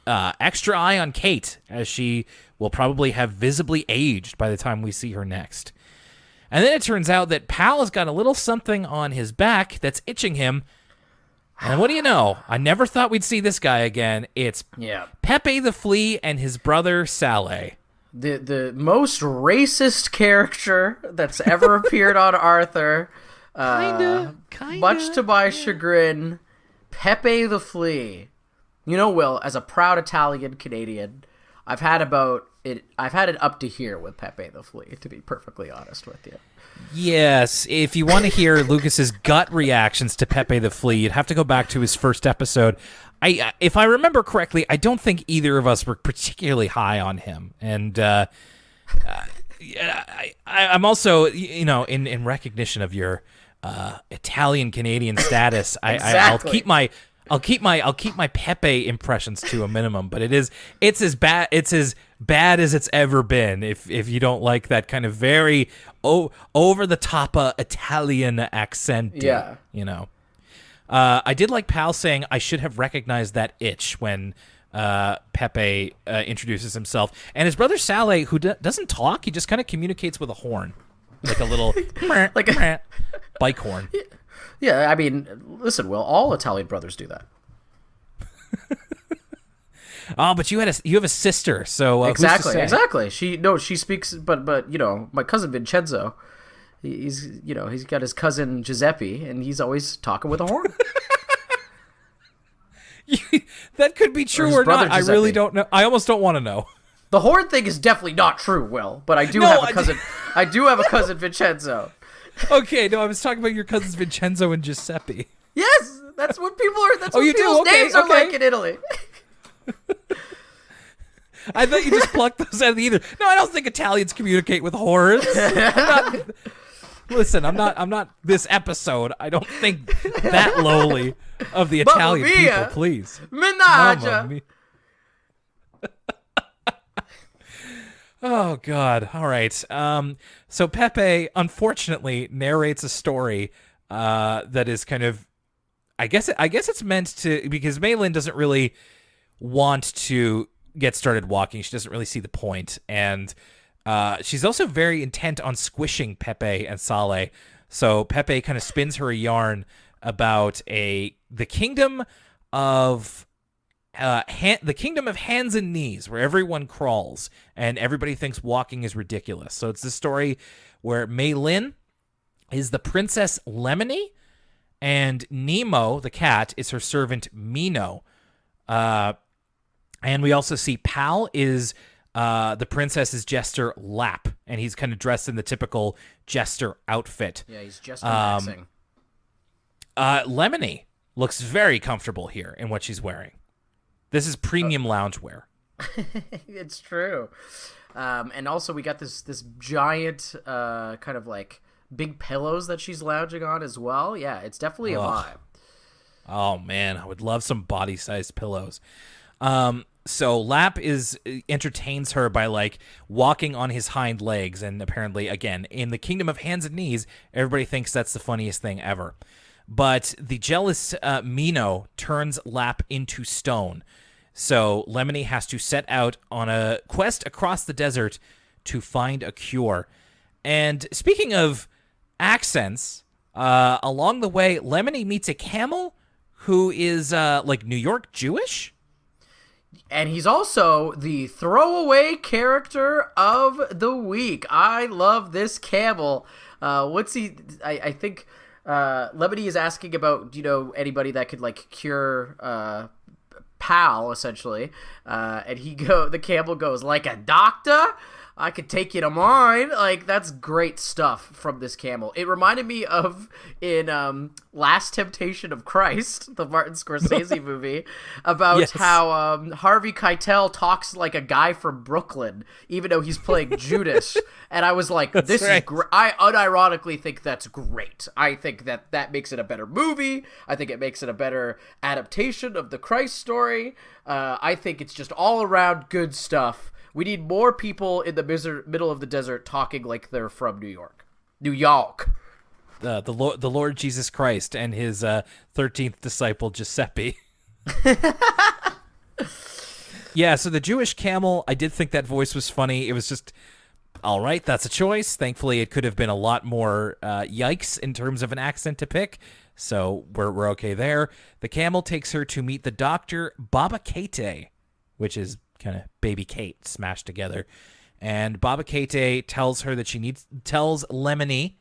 extra eye on Kate, as she will probably have visibly aged by the time we see her next. And then it turns out that Pal has got a little something on his back that's itching him. And what do you know? I never thought we'd see this guy again. It's Pepe the Flea and his brother Saleh. The most racist character that's ever appeared on Arthur. Kinda. Much to my chagrin, Pepe the Flea. You know, Will, as a proud Italian Canadian, I've had it up to here with Pepe the Flea, to be perfectly honest with you. Yes, if you want to hear Lucas's gut reactions to Pepe the Flea, you'd have to go back to his first episode. If I remember correctly, I don't think either of us were particularly high on him. And I'm also, in recognition of your Italian Canadian status, exactly. I'll keep my Pepe impressions to a minimum, but it's as bad as it's ever been. If you don't like that kind of very over the top Italian accent, I did like Pal saying I should have recognized that itch when Pepe introduces himself, and his brother Saleh, who doesn't talk, he just kind of communicates with a horn, like a little like a bike horn. Yeah, I mean, listen, Will, all Italian brothers do that. Oh, but you have a sister, so exactly. She speaks, but my cousin Vincenzo, he's got his cousin Giuseppe, and he's always talking with a horn. That could be true or not. Giuseppe. I really don't know. I almost don't want to know. The horn thing is definitely not true, Will, but I do have a cousin. I do have a cousin Vincenzo. Okay, no, I was talking about your cousins Vincenzo and Giuseppe. Yes, that's what people are. That's what people's names are like in Italy. I thought you just plucked those out of the ether. No, I don't think Italians communicate with horns. Listen, I'm not this episode. I don't think that lowly of the Italian people. Please, Menage. Oh God! All right. So Pepe unfortunately narrates a story that is kind of, I guess it's meant to, because Maylin doesn't really want to get started walking. She doesn't really see the point, and she's also very intent on squishing Pepe and Saleh. So Pepe kind of spins her a yarn about the kingdom of. The kingdom of hands and knees, where everyone crawls and everybody thinks walking is ridiculous. So it's this story where Mei Lin is the princess Lemony, and Nemo, the cat, is her servant Mino. And we also see Pal is the princess's jester Lap, and he's kind of dressed in the typical jester outfit. Yeah, he's just relaxing. Lemony looks very comfortable here in what she's wearing. This is premium loungewear. It's true. And also we got this giant kind of like big pillows that she's lounging on as well. Yeah, it's definitely a vibe. Oh, man, I would love some body-sized pillows. So Lap entertains her by like walking on his hind legs, and apparently, again, in the kingdom of hands and knees, everybody thinks that's the funniest thing ever. But the jealous Mino turns Lap into stone. So Lemony has to set out on a quest across the desert to find a cure. And speaking of accents, along the way, Lemony meets a camel who is like New York Jewish. And he's also the throwaway character of the week. I love this camel. What's he? I think Lemony is asking about, anybody that could like cure Pal, essentially. And the camel goes, like a doctor? I could take you to mine. Like, that's great stuff from this camel. It reminded me of in Last Temptation of Christ, the Martin Scorsese movie, about how Harvey Keitel talks like a guy from Brooklyn, even though he's playing Judas. And I was like, this is great. I unironically think that's great. I think that makes it a better movie. I think it makes it a better adaptation of the Christ story. I think it's just all around good stuff. We need more people in the middle of the desert talking like they're from New York. New York. The Lord Jesus Christ and his 13th disciple Giuseppe. Yeah, so the Jewish camel, I did think that voice was funny. It was just, all right, that's a choice. Thankfully, it could have been a lot more yikes in terms of an accent to pick. So we're okay there. The camel takes her to meet the doctor, Baba Kate, which is kind of baby Kate smashed together. And Baba Kate tells Lemony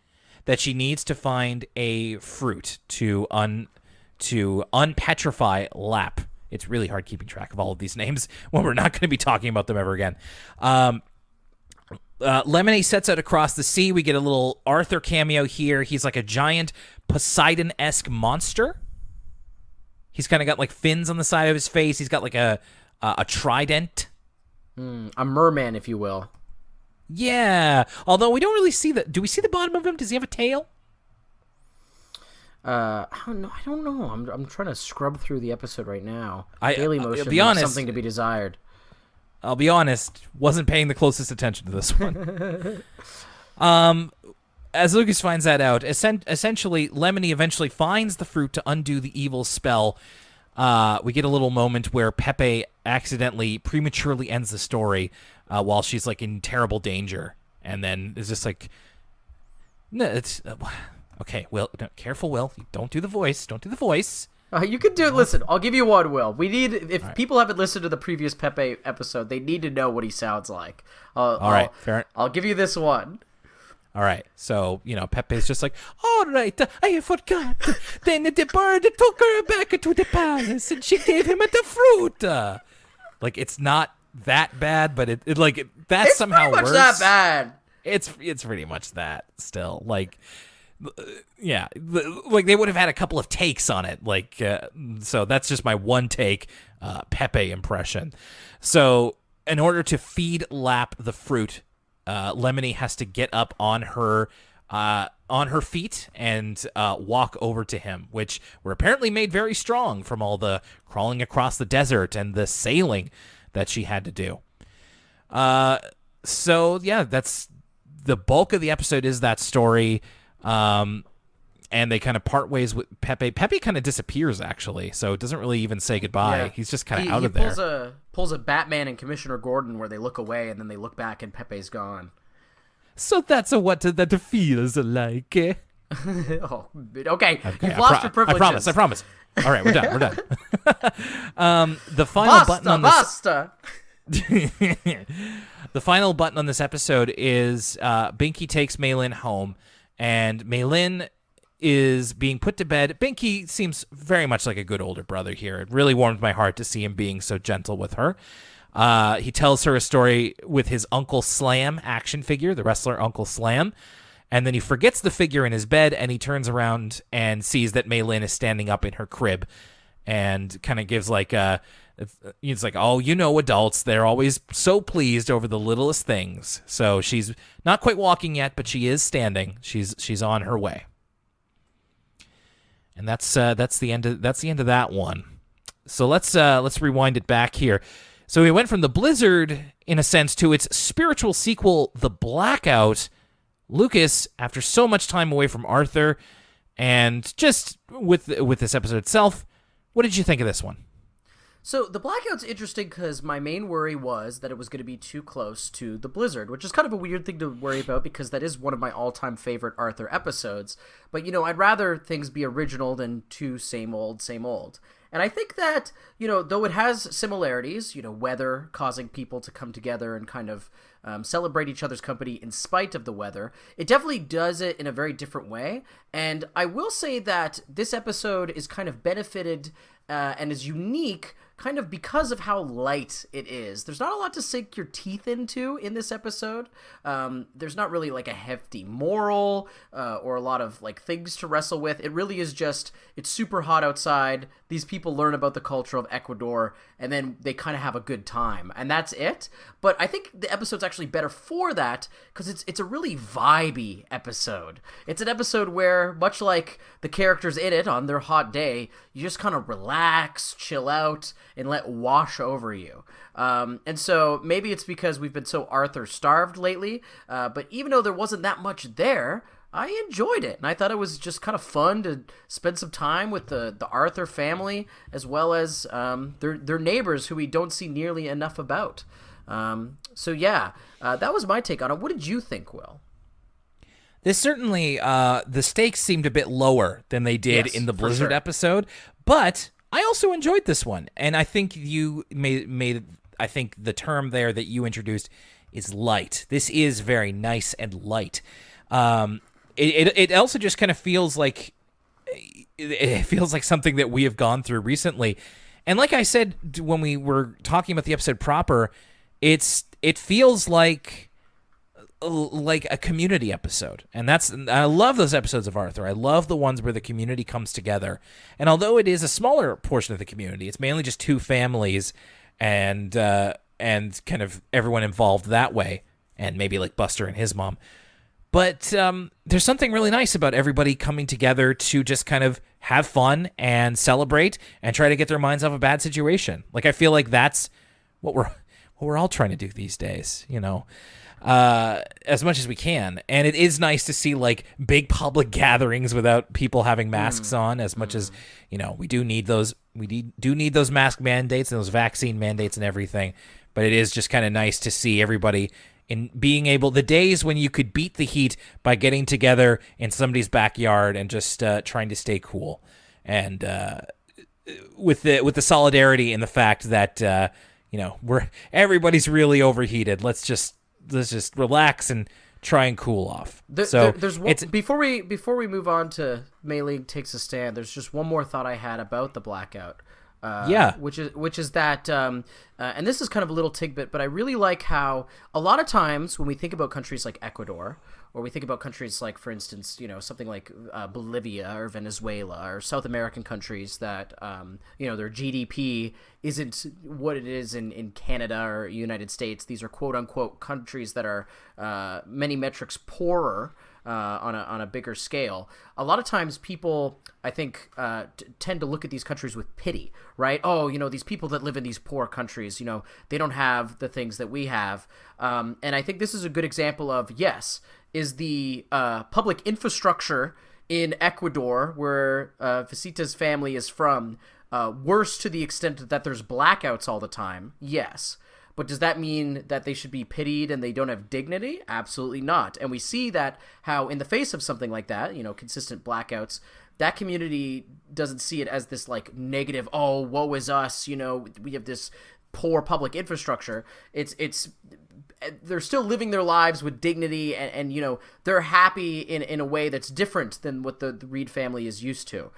that she needs to find a fruit to unpetrify Lap. It's really hard keeping track of all of these names when we're not going to be talking about them ever again. Lemony sets out across the sea. We get a little Arthur cameo here. He's like a giant Poseidon-esque monster. He's kind of got like fins on the side of his face. He's got like a trident. A merman, if you will. Yeah. Although we don't really see do we see the bottom of him? Does he have a tail? I don't know. I'm trying to scrub through the episode right now. Dailymotion, be honest, something to be desired. I'll be honest, wasn't paying the closest attention to this one. As Lucas finds that out, essentially, Lemony eventually finds the fruit to undo the evil spell. We get a little moment where Pepe accidentally prematurely ends the story while she's like in terrible danger, and then is just like, no, it's okay. Will, no, careful, Will. Don't do the voice. Don't do the voice. You can do it. Listen, I'll give you one, Will. We need, if people haven't listened to the previous Pepe episode, they need to know what he sounds like. All right, fair. I'll give you this one. All right, so, Pepe's just like, all right, I forgot. Then the bird took her back to the palace, and she gave him the fruit. Like, it's not that bad, but that's somehow worse. It's pretty much that bad. It's pretty much that still. Like, yeah, like they would have had a couple of takes on it. Like, so that's just my one take Pepe impression. So, in order to feed Lap the fruit, Lemony has to get up on her feet and walk over to him, which were apparently made very strong from all the crawling across the desert and the sailing that she had to do. So yeah, that's the bulk of the episode is that story. And they kind of part ways with Pepe. Pepe kind of disappears, actually, so it doesn't really even say goodbye. Yeah. He's just kind of out of there. He pulls a Batman and Commissioner Gordon where they look away and then they look back and Pepe's gone. So that's what that feels like. Oh, okay. You've lost your privileges. I promise. All right, we're done. The final button on this. The final button on this episode is Binky takes Maylin home, and Maylin is being put to bed. Binky seems very much like a good older brother here. It really warmed my heart to see him being so gentle with her. He tells her a story with his Uncle Slam action figure, the wrestler Uncle Slam, and then he forgets the figure in his bed, and he turns around and sees that Maylin is standing up in her crib and kind of gives like it's like, oh, adults, they're always so pleased over the littlest things. So she's not quite walking yet, but she is standing. She's on her way. And that's the end of that one. So let's rewind it back here. So we went from the Blizzard, in a sense, to its spiritual sequel, the Blackout. Lucas, after so much time away from Arthur, and just with this episode itself, what did you think of this one? So the Blackout's interesting because my main worry was that it was going to be too close to the Blizzard, which is kind of a weird thing to worry about because that is one of my all-time favorite Arthur episodes. But, I'd rather things be original than too same old, same old. And I think that, though it has similarities, weather causing people to come together and kind of celebrate each other's company in spite of the weather, it definitely does it in a very different way. And I will say that this episode is kind of benefited and is unique kind of because of how light it is. There's not a lot to sink your teeth into in this episode. There's not really like a hefty moral or a lot of like things to wrestle with. It really is just, it's super hot outside. These people learn about the culture of Ecuador, and then they kind of have a good time, and that's it. But I think the episode's actually better for that because it's a really vibey episode. It's an episode where, much like the characters in it on their hot day, you just kind of relax, chill out, and let wash over you. And so maybe it's because we've been so Arthur starved lately, but even though there wasn't that much there, I enjoyed it, and I thought it was just kind of fun to spend some time with the Arthur family, as well as their neighbors who we don't see nearly enough about. So yeah, that was my take on it. What did you think, Will? This certainly, the stakes seemed a bit lower than they did in the Blizzard sure. episode, but I also enjoyed this one, and I think you made I think the term there that you introduced is light. This is very nice and light. It also just kind of feels like something that we have gone through recently. And like I said when we were talking about the episode proper, it feels like a community episode. And I love those episodes of Arthur. I love the ones where the community comes together. And although it is a smaller portion of the community, it's mainly just two families and kind of everyone involved that way, and maybe like Buster and his mom. But there's something really nice about everybody coming together to just kind of have fun and celebrate and try to get their minds off a bad situation. Like, I feel like that's what we're all trying to do these days, as much as we can. And it is nice to see like big public gatherings without people having masks on, as much as we do need those. Do need those mask mandates and those vaccine mandates and everything. But it is just kind of nice to see everybody in being able, the days when you could beat the heat by getting together in somebody's backyard and just trying to stay cool, and with the solidarity in the fact that everybody's really overheated. Let's just relax and try and cool off. There's one, before we move on to Mei Ling Takes a Stand, there's just one more thought I had about the Blackout. Which is that, and this is kind of a little tidbit, but I really like how a lot of times when we think about countries like Ecuador, or we think about countries like, for instance, something like Bolivia or Venezuela or South American countries that, their GDP isn't what it is in Canada or United States. These are quote unquote countries that are many metrics poorer. On a bigger scale. A lot of times people, I think, tend to look at these countries with pity, right? Oh, these people that live in these poor countries, they don't have the things that we have. And I think this is a good example of, yes, is the public infrastructure in Ecuador, where Visita's family is from, worse to the extent that there's blackouts all the time? Yes. But does that mean that they should be pitied and they don't have dignity? Absolutely not. And we see that how in the face of something like that, consistent blackouts, that community doesn't see it as this like negative, oh, woe is us, we have this poor public infrastructure. It's they're still living their lives with dignity, and they're happy in a way that's different than what the Reed family is used to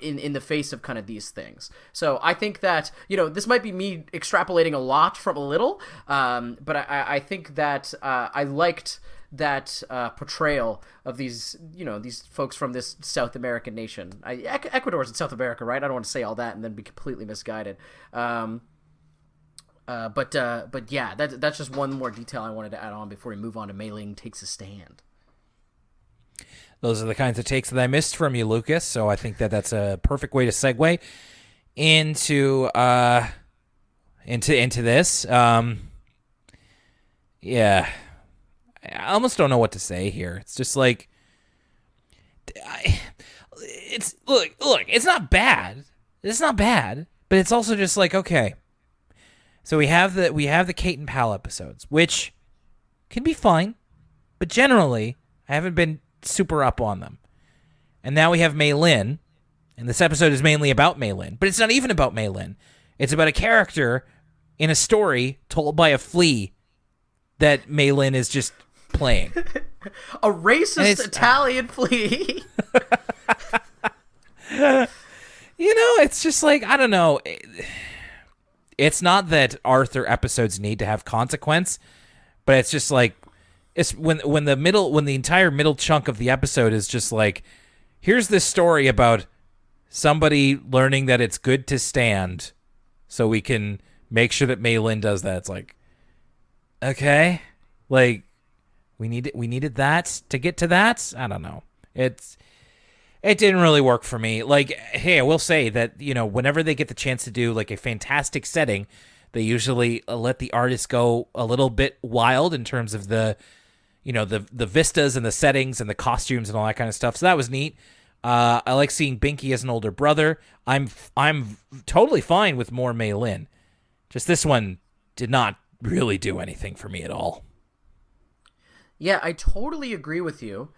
in the face of kind of these things. So I think that this might be me extrapolating a lot from a little, but I think that I liked that portrayal of these these folks from this South American nation. Ecuador's in South America, right? I don't want to say all that and then be completely misguided. But yeah, that's just one more detail I wanted to add on before we move on to Mei Ling Takes a Stand. Those are the kinds of takes that I missed from you, Lucas. So I think that's a perfect way to segue into this. Yeah, I almost don't know what to say here. It's just like, look, it's not bad. It's not bad, but it's also just like, okay. So we have the Kate and Pal episodes, which can be fine, but generally I haven't been super up on them. And now we have Mei Lin, and this episode is mainly about Mei Lin, but it's not even about Mei Lin. It's about a character in a story told by a flea that Mei Lin is just playing. A racist Italian flea. It's just like, I don't know. it's not that Arthur episodes need to have consequence, but it's just like it's when the entire middle chunk of the episode is just like, here's this story about somebody learning that it's good to stand so we can make sure that Mei Lin does that. It's like, okay, like we needed that to get to that. I don't know. It didn't really work for me. Like, hey, I will say that, whenever they get the chance to do like a fantastic setting, they usually let the artists go a little bit wild in terms of the vistas and the settings and the costumes and all that kind of stuff. So that was neat. I like seeing Binky as an older brother. I'm totally fine with more Mei Lin. Just this one did not really do anything for me at all. Yeah, I totally agree with you.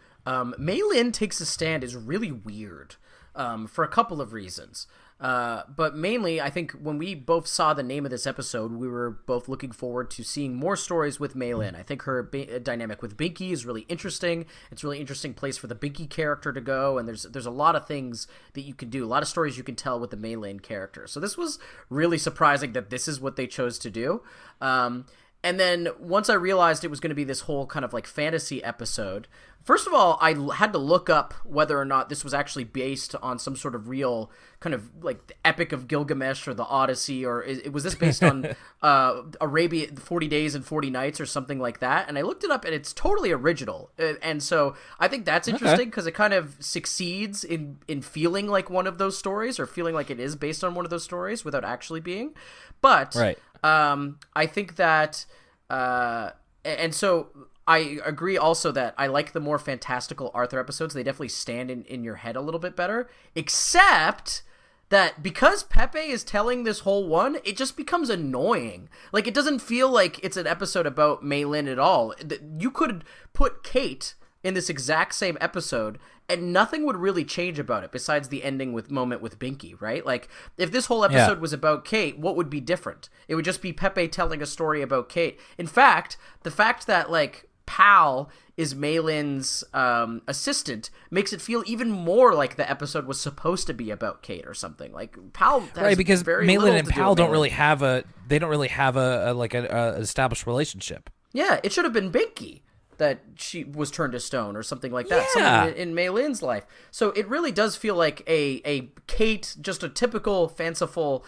Mei Lin Takes a Stand is really weird for a couple of reasons. But mainly, I think when we both saw the name of this episode, we were both looking forward to seeing more stories with Mei Lin. I think her dynamic with Binky is really interesting. It's a really interesting place for the Binky character to go, and there's a lot of things that you can do, a lot of stories you can tell with the Mei Lin character. So this was really surprising that this is what they chose to do. And then once I realized it was going to be this whole kind of like fantasy episode, first of all, I had to look up whether or not this was actually based on some sort of real kind of like the Epic of Gilgamesh or the Odyssey, or was this based on Arabia, 40 Days and 40 Nights or something like that? And I looked it up, and it's totally original. And so I think that's interesting because it kind of succeeds in feeling like one of those stories, or feeling like it is based on one of those stories without actually being. But right. I think that, and so I agree also that I like the more fantastical Arthur episodes. They definitely stand in your head a little bit better, except that because Pepe is telling this whole one, it just becomes annoying. Like, it doesn't feel like it's an episode about Mei Lin at all. You could put Kate in this exact same episode, and nothing would really change about it besides the ending moment with Binky, right? Like, if this whole episode was about Kate, what would be different? It would just be Pepe telling a story about Kate. In fact, the fact that, like, Pal is Mei Lin's assistant makes it feel even more like the episode was supposed to be about Kate or something. Like, Pal has right, because very Mei Lin little and to do Pal with don't Mei really Lin. have a established relationship. Yeah, it should have been Binky that she was turned to stone or something like that. Yeah. Something in Mei Lin's life. So it really does feel like a Kate, just a typical fanciful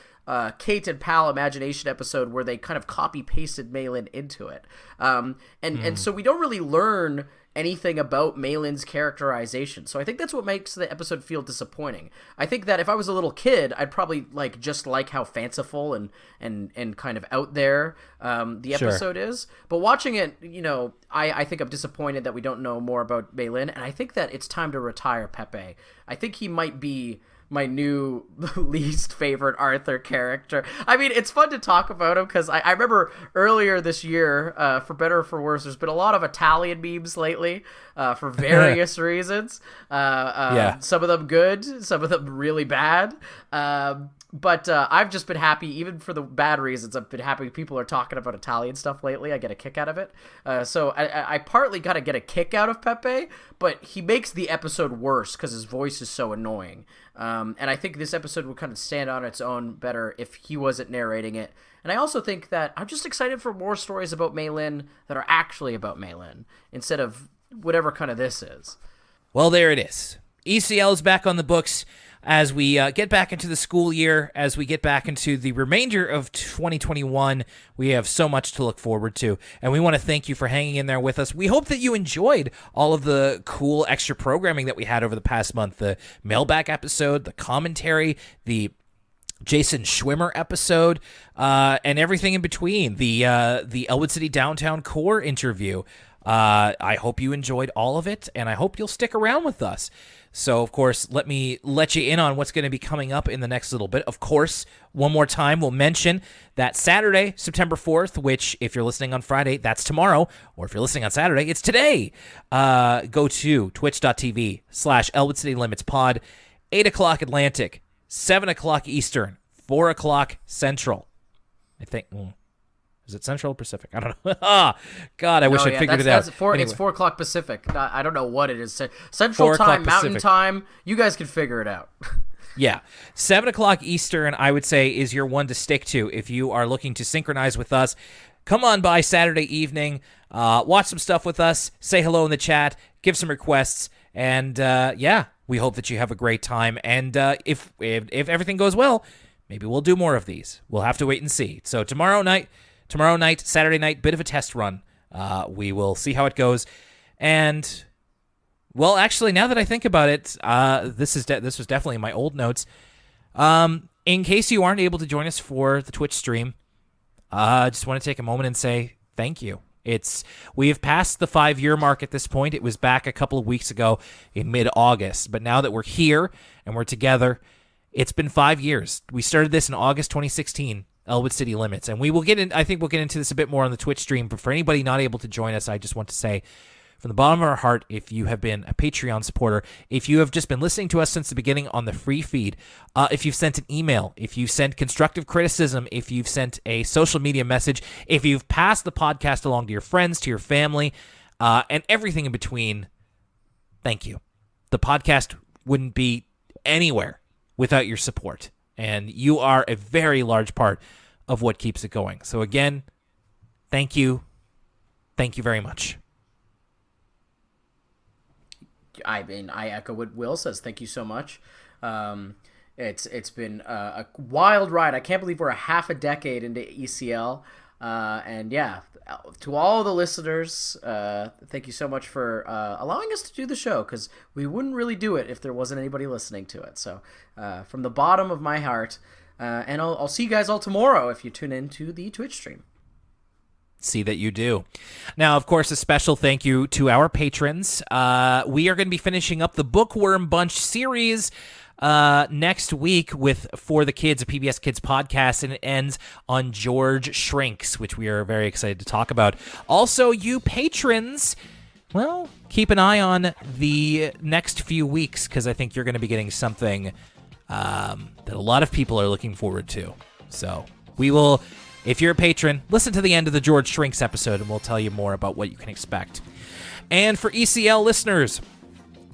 Kate and Pal imagination episode where they kind of copy pasted Mei Lin into it. And so we don't really learn anything about Mei Lin's characterization. So I think that's what makes the episode feel disappointing. I think that if I was a little kid, I'd probably just like how fanciful and kind of out there the episode is. But watching it, I think I'm disappointed that we don't know more about Mei Lin, and I think that it's time to retire Pepe. I think he might be my new least favorite Arthur character. I mean, it's fun to talk about him because I remember earlier this year, for better or for worse, there's been a lot of Italian memes lately for various reasons. Some of them good, some of them really bad. But I've just been happy, even for the bad reasons. I've been happy people are talking about Italian stuff lately. I get a kick out of it. So I partly got to get a kick out of Pepe, but he makes the episode worse because his voice is so annoying. And I think this episode would kind of stand on its own better if he wasn't narrating it. And I also think that I'm just excited for more stories about Mei Lin that are actually about Mei Lin instead of whatever kind of this is. Well, there it is. ECL is back on the books as we get back into the school year, as we get back into the remainder of 2021. We have so much to look forward to, and we want to thank you for hanging in there with us. We hope that you enjoyed all of the cool extra programming that we had over the past month, the mailbag episode, the commentary, the Jason Schwimmer episode, and everything in between, the Elwood City Downtown Core interview. I hope you enjoyed all of it, and I hope you'll stick around with us. So, of course, let me let you in on what's going to be coming up in the next little bit. Of course, one more time, we'll mention that Saturday, September 4th, which, if you're listening on Friday, that's tomorrow, or if you're listening on Saturday, it's today. Go to twitch.tv/Elwood City Limits Pod, 8 o'clock Atlantic, 7 o'clock Eastern, 4 o'clock Central. I think... Is it Central or Pacific? I don't know. God, I wish I'd figured it out. Anyway. It's 4 o'clock Pacific. I don't know what it is. Central time, Mountain time. You guys can figure it out. Yeah. 7 o'clock Eastern, I would say, is your one to stick to if you are looking to synchronize with us. Come on by Saturday evening, watch some stuff with us, say hello in the chat, give some requests, and we hope that you have a great time. And if everything goes well, maybe we'll do more of these. We'll have to wait and see. So tomorrow night, Saturday night, bit of a test run. We will see how it goes. And, well, actually, now that I think about it, this was definitely in my old notes. In case you aren't able to join us for the Twitch stream, I just want to take a moment and say thank you. We have passed the 5-year mark at this point. It was back a couple of weeks ago in mid-August. But now that we're here and we're together, it's been 5 years. We started this in August 2016, Elwood City Limits. And I think we'll get into this a bit more on the Twitch stream. But for anybody not able to join us, I just want to say, from the bottom of our heart, if you have been a Patreon supporter, if you have just been listening to us since the beginning on the free feed, if you've sent an email, if you've sent constructive criticism, if you've sent a social media message, if you've passed the podcast along to your friends, to your family, and everything in between, thank you. The podcast wouldn't be anywhere without your support, and you are a very large part of what keeps it going. So again, thank you. Thank you very much. I mean, I echo what Will says. Thank you so much. It's been a wild ride. I can't believe we're a half a decade into ECL. And yeah, to all the listeners, thank you so much for allowing us to do the show, because we wouldn't really do it if there wasn't anybody listening to it. So from the bottom of my heart, and I'll see you guys all tomorrow if you tune into the Twitch stream. See that you do. Now, of course, a special thank you to our patrons. We are going to be finishing up the Bookworm Bunch series next week with For the Kids, a PBS Kids podcast, and it ends on George Shrinks, which we are very excited to talk about. Also, you patrons, well, keep an eye on the next few weeks, because I think you're going to be getting something that a lot of people are looking forward to. So we will... If you're a patron, listen to the end of the George Shrinks episode, and we'll tell you more about what you can expect. And for ECL listeners,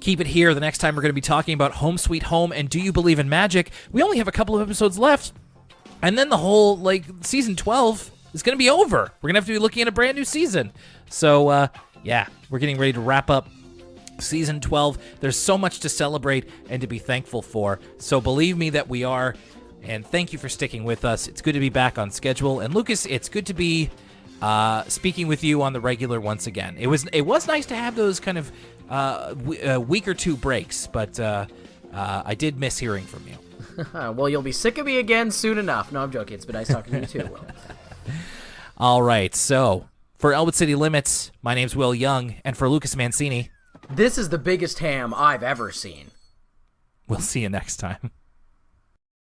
keep it here. The next time we're going to be talking about Home Sweet Home and Do You Believe in Magic? We only have a couple of episodes left, and then the whole, season 12 is going to be over. We're going to have to be looking at a brand new season. So, we're getting ready to wrap up season 12. There's so much to celebrate and to be thankful for. So believe me that we are. And thank you for sticking with us. It's good to be back on schedule. And Lucas, it's good to be speaking with you on the regular once again. It was nice to have those kind of week or two breaks, but I did miss hearing from you. Well, you'll be sick of me again soon enough. No, I'm joking. It's been nice talking to you too, Will. All right. So for Elwood City Limits, my name's Will Young, and for Lucas Mancini, this is the biggest ham I've ever seen. We'll see you next time.